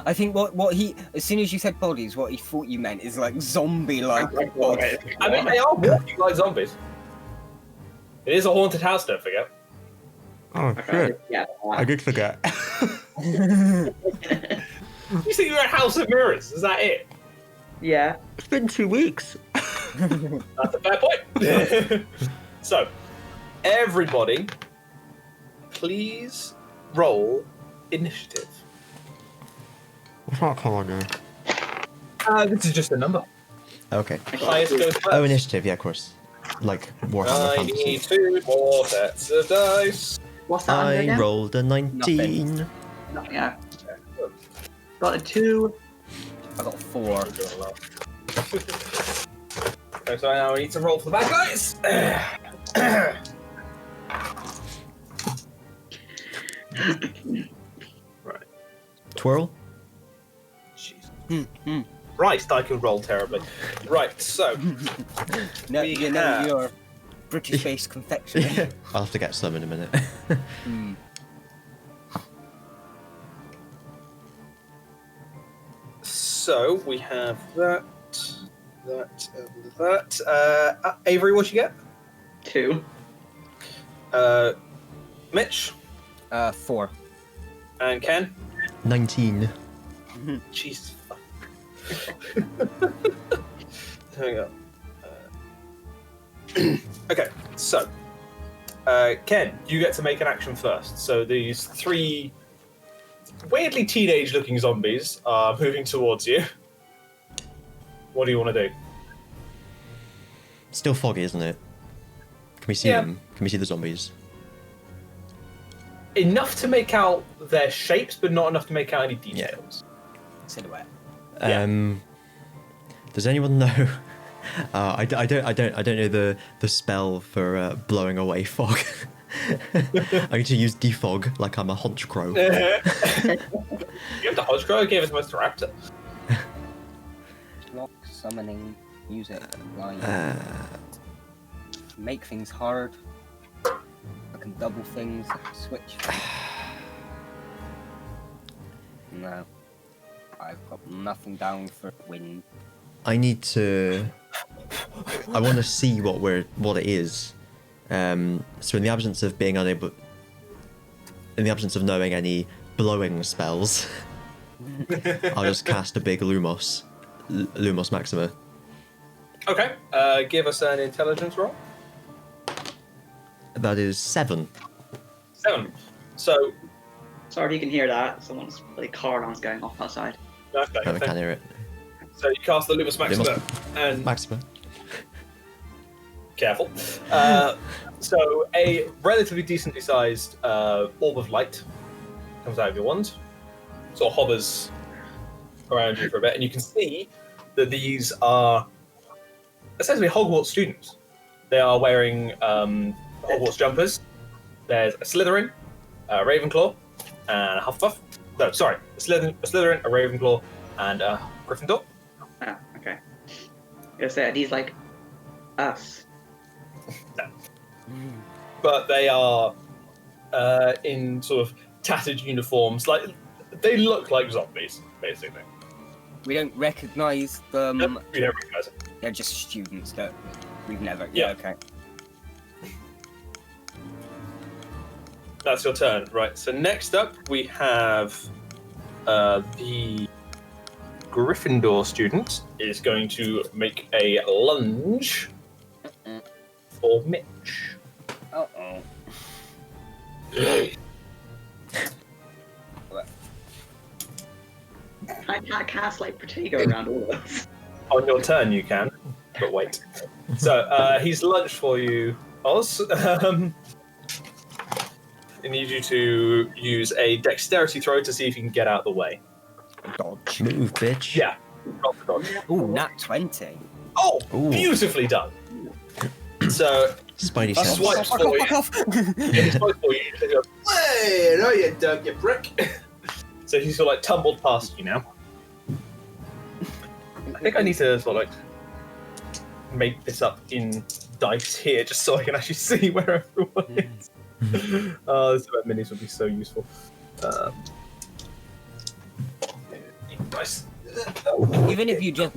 Speaker 3: I think what he, as soon as you said bodies, what he thought you meant is like zombie-like bodies.
Speaker 1: I mean, they are walking like zombies. It is a haunted house, don't forget.
Speaker 4: Oh
Speaker 2: Okay. Yeah.
Speaker 4: I did forget.
Speaker 1: You think you're a house of mirrors? Is that it?
Speaker 2: Yeah.
Speaker 4: It's been 2 weeks.
Speaker 1: That's a fair point. So, everybody, please roll initiative.
Speaker 4: What's that come on there?
Speaker 1: This is just a number.
Speaker 4: Okay.
Speaker 1: Highest goes first.
Speaker 4: Oh, initiative, yeah, of course. Like Warhammer
Speaker 1: I
Speaker 4: Fantasy.
Speaker 1: need 2 more sets of dice.
Speaker 2: What's that under
Speaker 4: I
Speaker 2: again?
Speaker 4: rolled a 19.
Speaker 2: Nothing. Yeah. Got a 2.
Speaker 3: I got 4.
Speaker 1: Okay, so now we need to roll for the bad guys. Right.
Speaker 4: Twirl?
Speaker 1: Jeez. Right, I can roll terribly. Right, so
Speaker 3: No,
Speaker 1: We
Speaker 3: you know
Speaker 1: have-
Speaker 3: you're British-based confectionery.
Speaker 4: I'll have to get some in a minute.
Speaker 3: Hmm.
Speaker 1: so we have that, and that. Avery, what you get?
Speaker 2: 2.
Speaker 1: Mitch
Speaker 3: 4.
Speaker 1: and Ken.
Speaker 4: 19.
Speaker 1: Jesus fuck. Hang on. Okay, so Ken, you get to make an action first. So these 3 weirdly teenage-looking zombies are moving towards you. What do you want to do?
Speaker 4: Still foggy, isn't it? Can we see
Speaker 1: Yeah.
Speaker 4: them? Can we see the zombies?
Speaker 1: Enough to make out their shapes, but not enough to make out any details.
Speaker 3: Silhouette.
Speaker 1: Yeah.
Speaker 4: Does anyone know? I don't know the spell for blowing away fog. I need to use defog like I'm a hunch crow.
Speaker 1: You have the Hodgecrow gave us most raptor.
Speaker 3: Lock, summoning, music, line. Make things hard. I can double things, I can switch. No. I've got nothing down for wind.
Speaker 4: I need to. I want to see what it is. So in the absence of being unable, in the absence of knowing any blowing spells, I'll just cast a big Lumos Maxima.
Speaker 1: Okay, give us an intelligence roll.
Speaker 4: That is 7.
Speaker 1: 7. So,
Speaker 2: Sorry if you can hear that. Someone's car alarm's going off outside.
Speaker 1: okay,
Speaker 4: I can't hear it.
Speaker 1: so you cast the Lumos Maxima, and
Speaker 4: Maxima.
Speaker 1: careful. So a relatively decently sized orb of light comes out of your wand, sort of hovers around you for a bit, and you can see that these are essentially Hogwarts students. They are wearing Hogwarts jumpers. There's a Slytherin, a Ravenclaw, and a Hufflepuff. No, sorry, a Slytherin, a Ravenclaw, and a Gryffindor.
Speaker 2: Ah, okay. I was gonna say, are these like us?
Speaker 1: But they are in sort of tattered uniforms. Like they look like zombies, basically.
Speaker 3: We don't recognise them.
Speaker 1: Nope, we don't recognise it.
Speaker 3: They're just students that we've never.
Speaker 1: Yeah.
Speaker 3: Okay.
Speaker 1: That's your turn, right? So next up we have the Gryffindor student is going to make a lunge for Mitch.
Speaker 3: Uh-oh.
Speaker 2: I can't cast like Protego around all of us.
Speaker 1: On your turn, you can, but wait. So he's lunged for you, Oz. I need you to use a dexterity throw to see if you can get out of the way.
Speaker 3: Dodge.
Speaker 4: Move, bitch.
Speaker 1: Yeah. Roll the dodge.
Speaker 3: Ooh, nat 20.
Speaker 1: Oh,
Speaker 4: Ooh.
Speaker 1: beautifully done. So
Speaker 4: Spidey
Speaker 1: a
Speaker 4: sense.
Speaker 1: swipe
Speaker 3: Fuck
Speaker 1: for you.
Speaker 3: off.
Speaker 1: Yeah, he swipes for you. You go, hey, no, you don't, you prick. So he's sort of like tumbled past you now. I think I need to sort of like make this up in dice here just so I can actually see where everyone is. This about minis would be so useful. Dice.
Speaker 3: Even if you just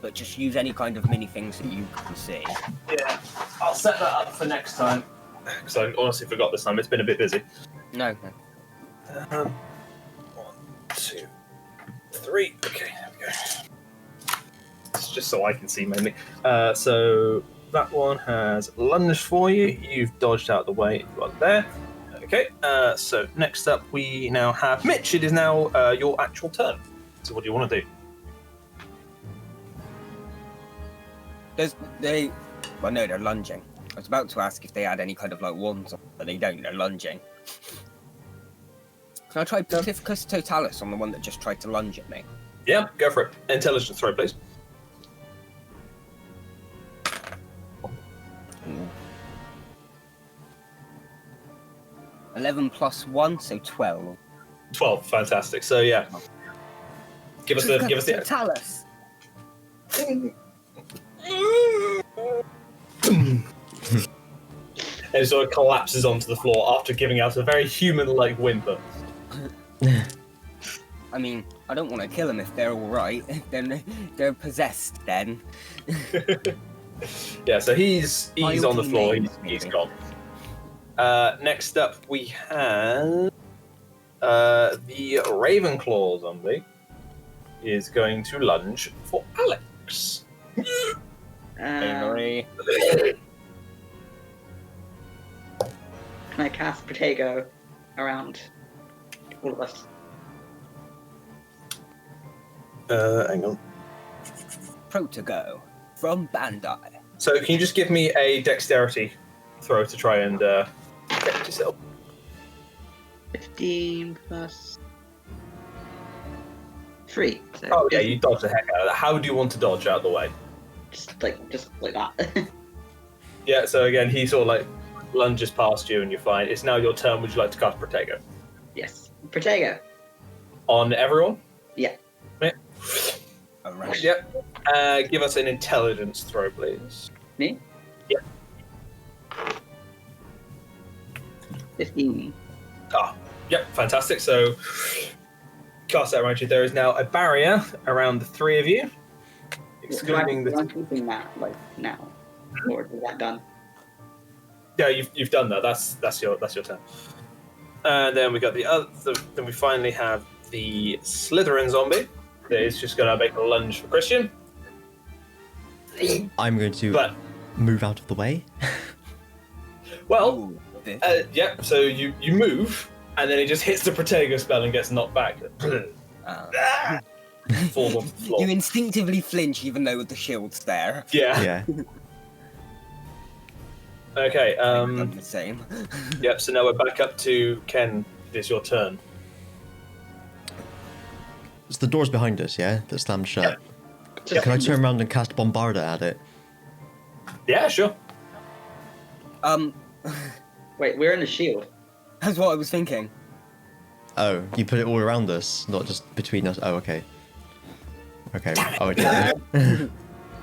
Speaker 3: but just use any kind of mini things that you can see.
Speaker 1: Yeah, I'll set that up for next time. Because I honestly forgot this time. It's been a bit busy.
Speaker 3: No.
Speaker 1: 1, 2, 3. Okay, there we go. It's just so I can see mainly. So that one has lunged for you. You've dodged out the way. You are there. Okay. So next up, we now have Mitch. It is now your actual turn. So what do you want to do?
Speaker 3: Well, no, they're lunging. I was about to ask if they had any kind of like wands, but they don't. They're lunging. Can I try Pacificus Totalis on the one that just tried to lunge at me?
Speaker 1: Yeah, go for it. Intelligence throw, please.
Speaker 3: 11 plus 1, so 12.
Speaker 1: 12. Fantastic. So yeah, give us the.
Speaker 3: Totalis.
Speaker 1: And it sort of collapses onto the floor after giving out a very human-like whimper.
Speaker 3: I mean, I don't want to kill them if they're all right. Then they're possessed. Then.
Speaker 1: Yeah, so he's on the floor. He's
Speaker 3: maybe.
Speaker 1: gone. Next up, we have the Ravenclaw zombie is going to lunge for Alex.
Speaker 3: Avery.
Speaker 2: Can I cast Protego around all of us?
Speaker 1: Hang on.
Speaker 3: Protego from Bandai.
Speaker 1: So can you just give me a dexterity throw to try and protect yourself?
Speaker 2: 15 plus 3. So
Speaker 1: Oh yeah, you dodge the heck out of that. How do you want to dodge out of the way?
Speaker 2: just like that.
Speaker 1: Yeah, so again, he sort of like lunges past you and you're fine. It's now your turn. Would you like to cast Protego?
Speaker 2: Yes. Protego.
Speaker 1: On everyone?
Speaker 2: Yeah.
Speaker 1: Yeah.
Speaker 3: Alright.
Speaker 1: Yep. Give us an intelligence throw, please.
Speaker 2: Me?
Speaker 1: Yeah.
Speaker 2: 15.
Speaker 1: Ah, yep, fantastic. So, cast that around you. There is now a barrier around the three of you, excluding
Speaker 2: I'm
Speaker 1: the.
Speaker 2: keeping that like now, or is that done?
Speaker 1: Yeah, you've done that. That's your turn. And then we got the other. Then we finally have the Slytherin zombie that is just going to make a lunge for Kristian.
Speaker 4: I'm going to
Speaker 1: But
Speaker 4: move out of the way.
Speaker 1: well,
Speaker 3: Ooh, this.
Speaker 1: yeah. So you move, and then he just hits the Protego spell and gets knocked back. Falls onto the floor.
Speaker 3: You instinctively flinch even though the shield's there.
Speaker 1: Yeah.
Speaker 4: Yeah.
Speaker 1: Okay.
Speaker 3: I'm the same.
Speaker 1: Yep. So now we're back up to Ken. It is your turn.
Speaker 4: It's the doors behind us, yeah? That slammed shut.
Speaker 1: Yeah.
Speaker 4: Can I turn around and cast Bombarda at it?
Speaker 1: Yeah, sure.
Speaker 2: Wait, we're in a shield.
Speaker 3: That's what I was thinking.
Speaker 4: Oh, you put it all around us, not just between us. Oh, okay. Okay. Oh, I did.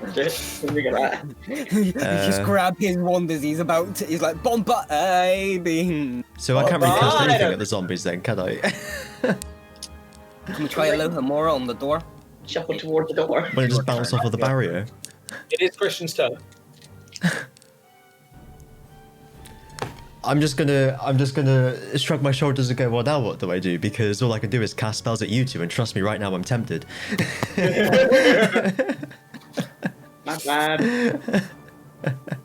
Speaker 2: Look at that.
Speaker 3: You just grab his wand as he's about to. He's like, Bomba beam.
Speaker 4: So I can't really cast
Speaker 1: Bombarded.
Speaker 4: anything at the zombies then, can I?
Speaker 3: Can we try a Lohomora on the door?
Speaker 2: Shuffle towards the door.
Speaker 4: When it just bounce off of the barrier.
Speaker 1: It is Kristian's turn.
Speaker 4: I'm just gonna shrug my shoulders and go, well, now what do I do? Because all I can do is cast spells at you two, and trust me, right now I'm tempted.
Speaker 2: Not bad.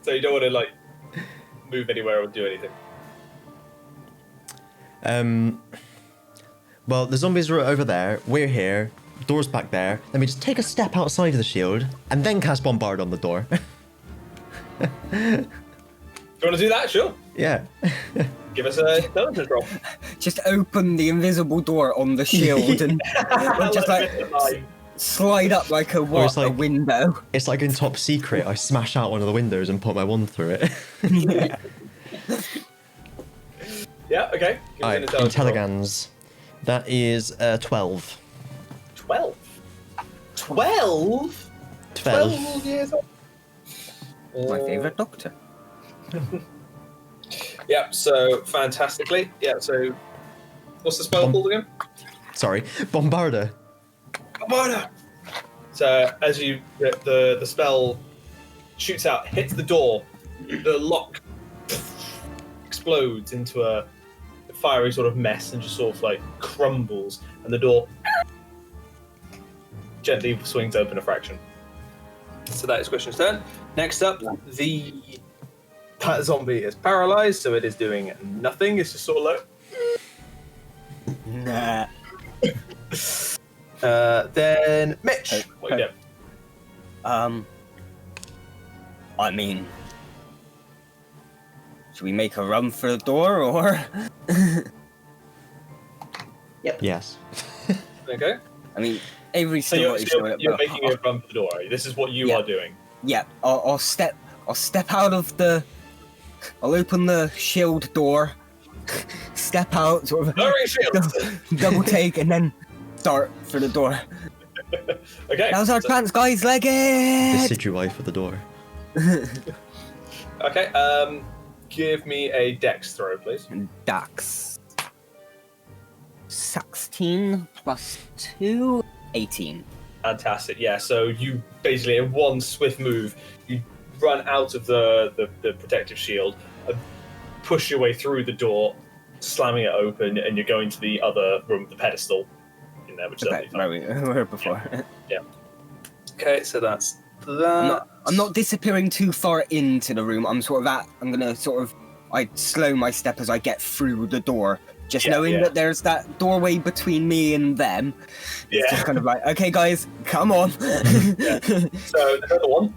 Speaker 1: So you don't want to like move anywhere or do anything.
Speaker 4: Well, the zombies are over there. We're here. Door's back there. Let me just take a step outside of the shield and then cast Bombard on the door.
Speaker 1: Do you want to do that? Sure.
Speaker 4: Yeah.
Speaker 1: Give us a intelligence roll.
Speaker 3: Just open the invisible door on the shield and just like slide up like a
Speaker 4: it's like-
Speaker 3: a window.
Speaker 4: It's like in Top Secret, I smash out one of the windows and put my wand through it.
Speaker 3: Yeah.
Speaker 1: Yeah. Okay. Give me an
Speaker 4: Alright,
Speaker 1: intelligence roll.
Speaker 4: Intelligence. That is 12.
Speaker 1: 12. 12.
Speaker 4: 12.
Speaker 1: years old.
Speaker 3: My favourite doctor.
Speaker 1: Yeah. So fantastically. Yeah. So what's the spell called again?
Speaker 4: Sorry, Bombarder.
Speaker 1: Bombarder. So as you the spell shoots out, hits the door, the lock explodes into a fiery sort of mess and just sort of like crumbles, and the door gently swings open a fraction. So that is Kristian's turn. Next up, that zombie is paralyzed, so it is doing nothing. It's just sort of like.
Speaker 3: Nah.
Speaker 1: Then Mitch, what are you doing?
Speaker 3: I mean, should we make a run for the door or?
Speaker 4: Yes.
Speaker 1: Okay.
Speaker 3: I mean, Avery's
Speaker 1: So
Speaker 3: still
Speaker 1: you're,
Speaker 3: not sure.
Speaker 1: you're, you're making a run for the door. Are you? This is what you
Speaker 3: Yeah.
Speaker 1: are doing.
Speaker 3: Yeah, I'll step out of the. I'll open the shield door, step out, sort of
Speaker 1: Lowering shields.
Speaker 3: double take, and then start for the door.
Speaker 1: Okay.
Speaker 3: Now's our chance, guys. Leg it.
Speaker 4: Decidui for the door.
Speaker 1: Okay. Give me a dex throw, please.
Speaker 3: Dax. 16 plus 2, 18.
Speaker 1: Fantastic. Yeah. So you basically, in one swift move, you run out of the protective shield, and push your way through the door, slamming it open, and you're going to the other room with the pedestal in there, which is
Speaker 3: Okay,
Speaker 1: lovely.
Speaker 3: right, we were before.
Speaker 1: Okay. So that's that.
Speaker 3: I'm not disappearing too far into the room. I'm gonna I slow my step as I get through the door. Just knowing that there's that doorway between me and them. It's just kind of like, okay guys, come on.
Speaker 1: Yeah. So the other one.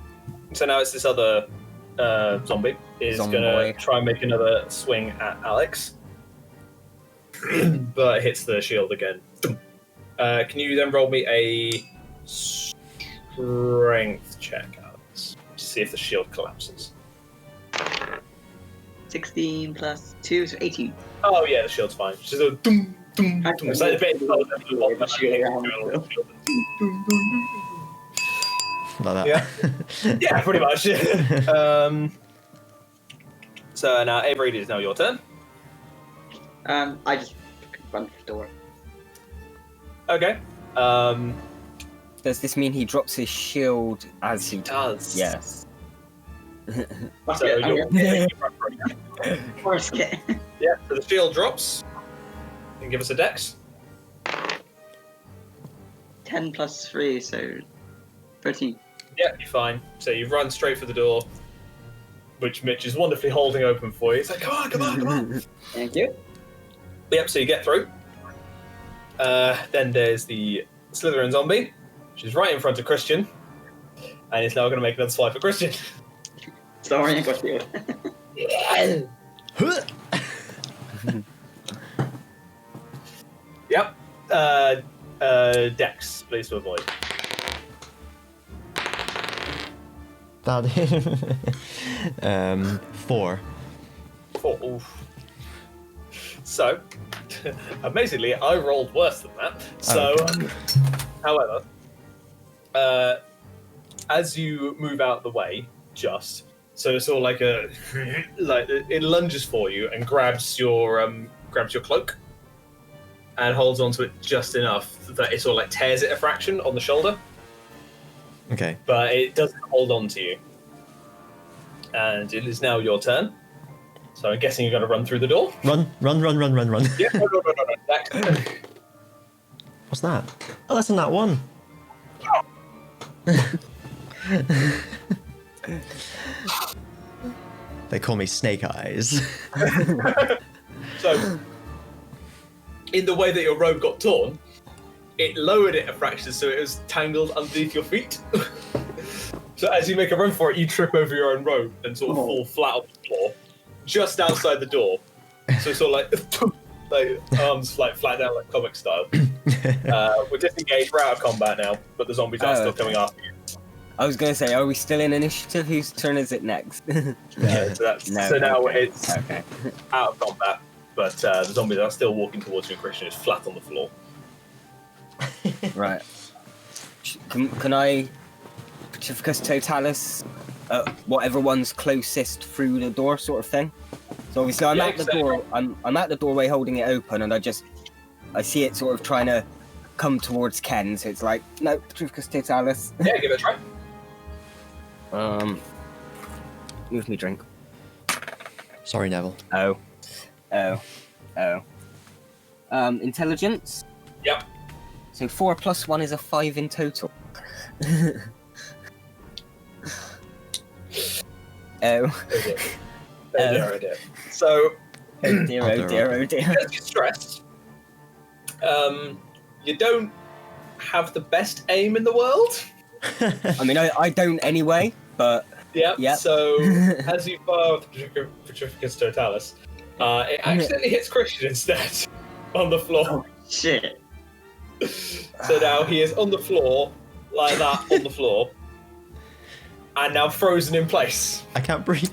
Speaker 1: So now it's this other zombie is
Speaker 3: Zombie
Speaker 1: gonna
Speaker 3: boy.
Speaker 1: try and make another swing at Alex, but hits the shield again. Can you then roll me a strength check, Alex, to see if the shield collapses?
Speaker 2: 16 plus 2, so 18.
Speaker 1: Oh yeah, the shield's fine. Just a dum dum dum. It's like a bit
Speaker 4: Like that.
Speaker 1: Yeah. Yeah, pretty much. So now Avery, it is now your turn.
Speaker 2: I just run for the door.
Speaker 1: Okay.
Speaker 3: Does this mean he drops his shield as he
Speaker 1: Does.
Speaker 3: Yes.
Speaker 2: Fuck
Speaker 1: So
Speaker 2: it, I'm
Speaker 1: you're,
Speaker 2: gonna force it.
Speaker 1: yeah, so the shield drops. You can give us a dex.
Speaker 2: 10 plus 3, so 13.
Speaker 1: Yeah, you're fine. So you run straight for the door, which Mitch is wonderfully holding open for you. He's like, come on, come on, come on.
Speaker 2: Thank you.
Speaker 1: Yep, so you get through. Then there's the Slytherin zombie, which is right in front of Kristian, and is now going to make another swipe at Kristian.
Speaker 2: Sorry, I got you.
Speaker 1: Yep. Dex, please to avoid.
Speaker 4: That is 4.
Speaker 1: 4. Oof. So, amazingly, I rolled worse than that. So,
Speaker 4: Okay.
Speaker 1: however, as you move out the way, so it's all like it lunges for you and grabs your cloak and holds onto it just enough that it sort of like tears it a fraction on the shoulder.
Speaker 4: Okay.
Speaker 1: But it doesn't hold on to you. And it is now your turn. So I'm guessing you're going to run through the door.
Speaker 4: Run.
Speaker 1: Yeah, no.
Speaker 4: What's that? Oh, that's in that one. They call me Snake Eyes.
Speaker 1: So, in the way that your robe got torn, it lowered it a fraction so it was tangled underneath your feet. So as you make a run for it, you trip over your own robe and sort of fall flat on the floor, just outside the door. So sort of like arms like flat down like comic style. We're disengaged, we're out of combat now, but the zombies are still coming after you.
Speaker 3: I was going to say, are we still in initiative? Whose turn is it next?
Speaker 1: Yeah, so now it's out of combat, but the zombies are still walking towards you and Kristian is flat on the floor.
Speaker 3: Right. Can I Pacificus Totalis whatever one's closest through the door sort of thing? So obviously I'm at the door, I'm at the doorway holding it open and I see it sort of trying to come towards Ken, so it's like, no, Pacificus Totalis.
Speaker 1: Yeah, give it a try.
Speaker 3: Move me drink.
Speaker 4: Sorry, Neville.
Speaker 3: Intelligence?
Speaker 1: Yep.
Speaker 3: So 4 + 1 is a 5 in total.
Speaker 1: Oh dear. So,
Speaker 3: oh dear.
Speaker 1: as you're stressed, you don't have the best aim in the world.
Speaker 3: I mean, I don't anyway, but...
Speaker 1: Yep. So, as you fire with Pacificus Totalis, it accidentally hits Kristian instead on the floor.
Speaker 2: Oh, shit.
Speaker 1: So now he is on the floor, like that, on the floor, and now frozen in place.
Speaker 4: I can't breathe.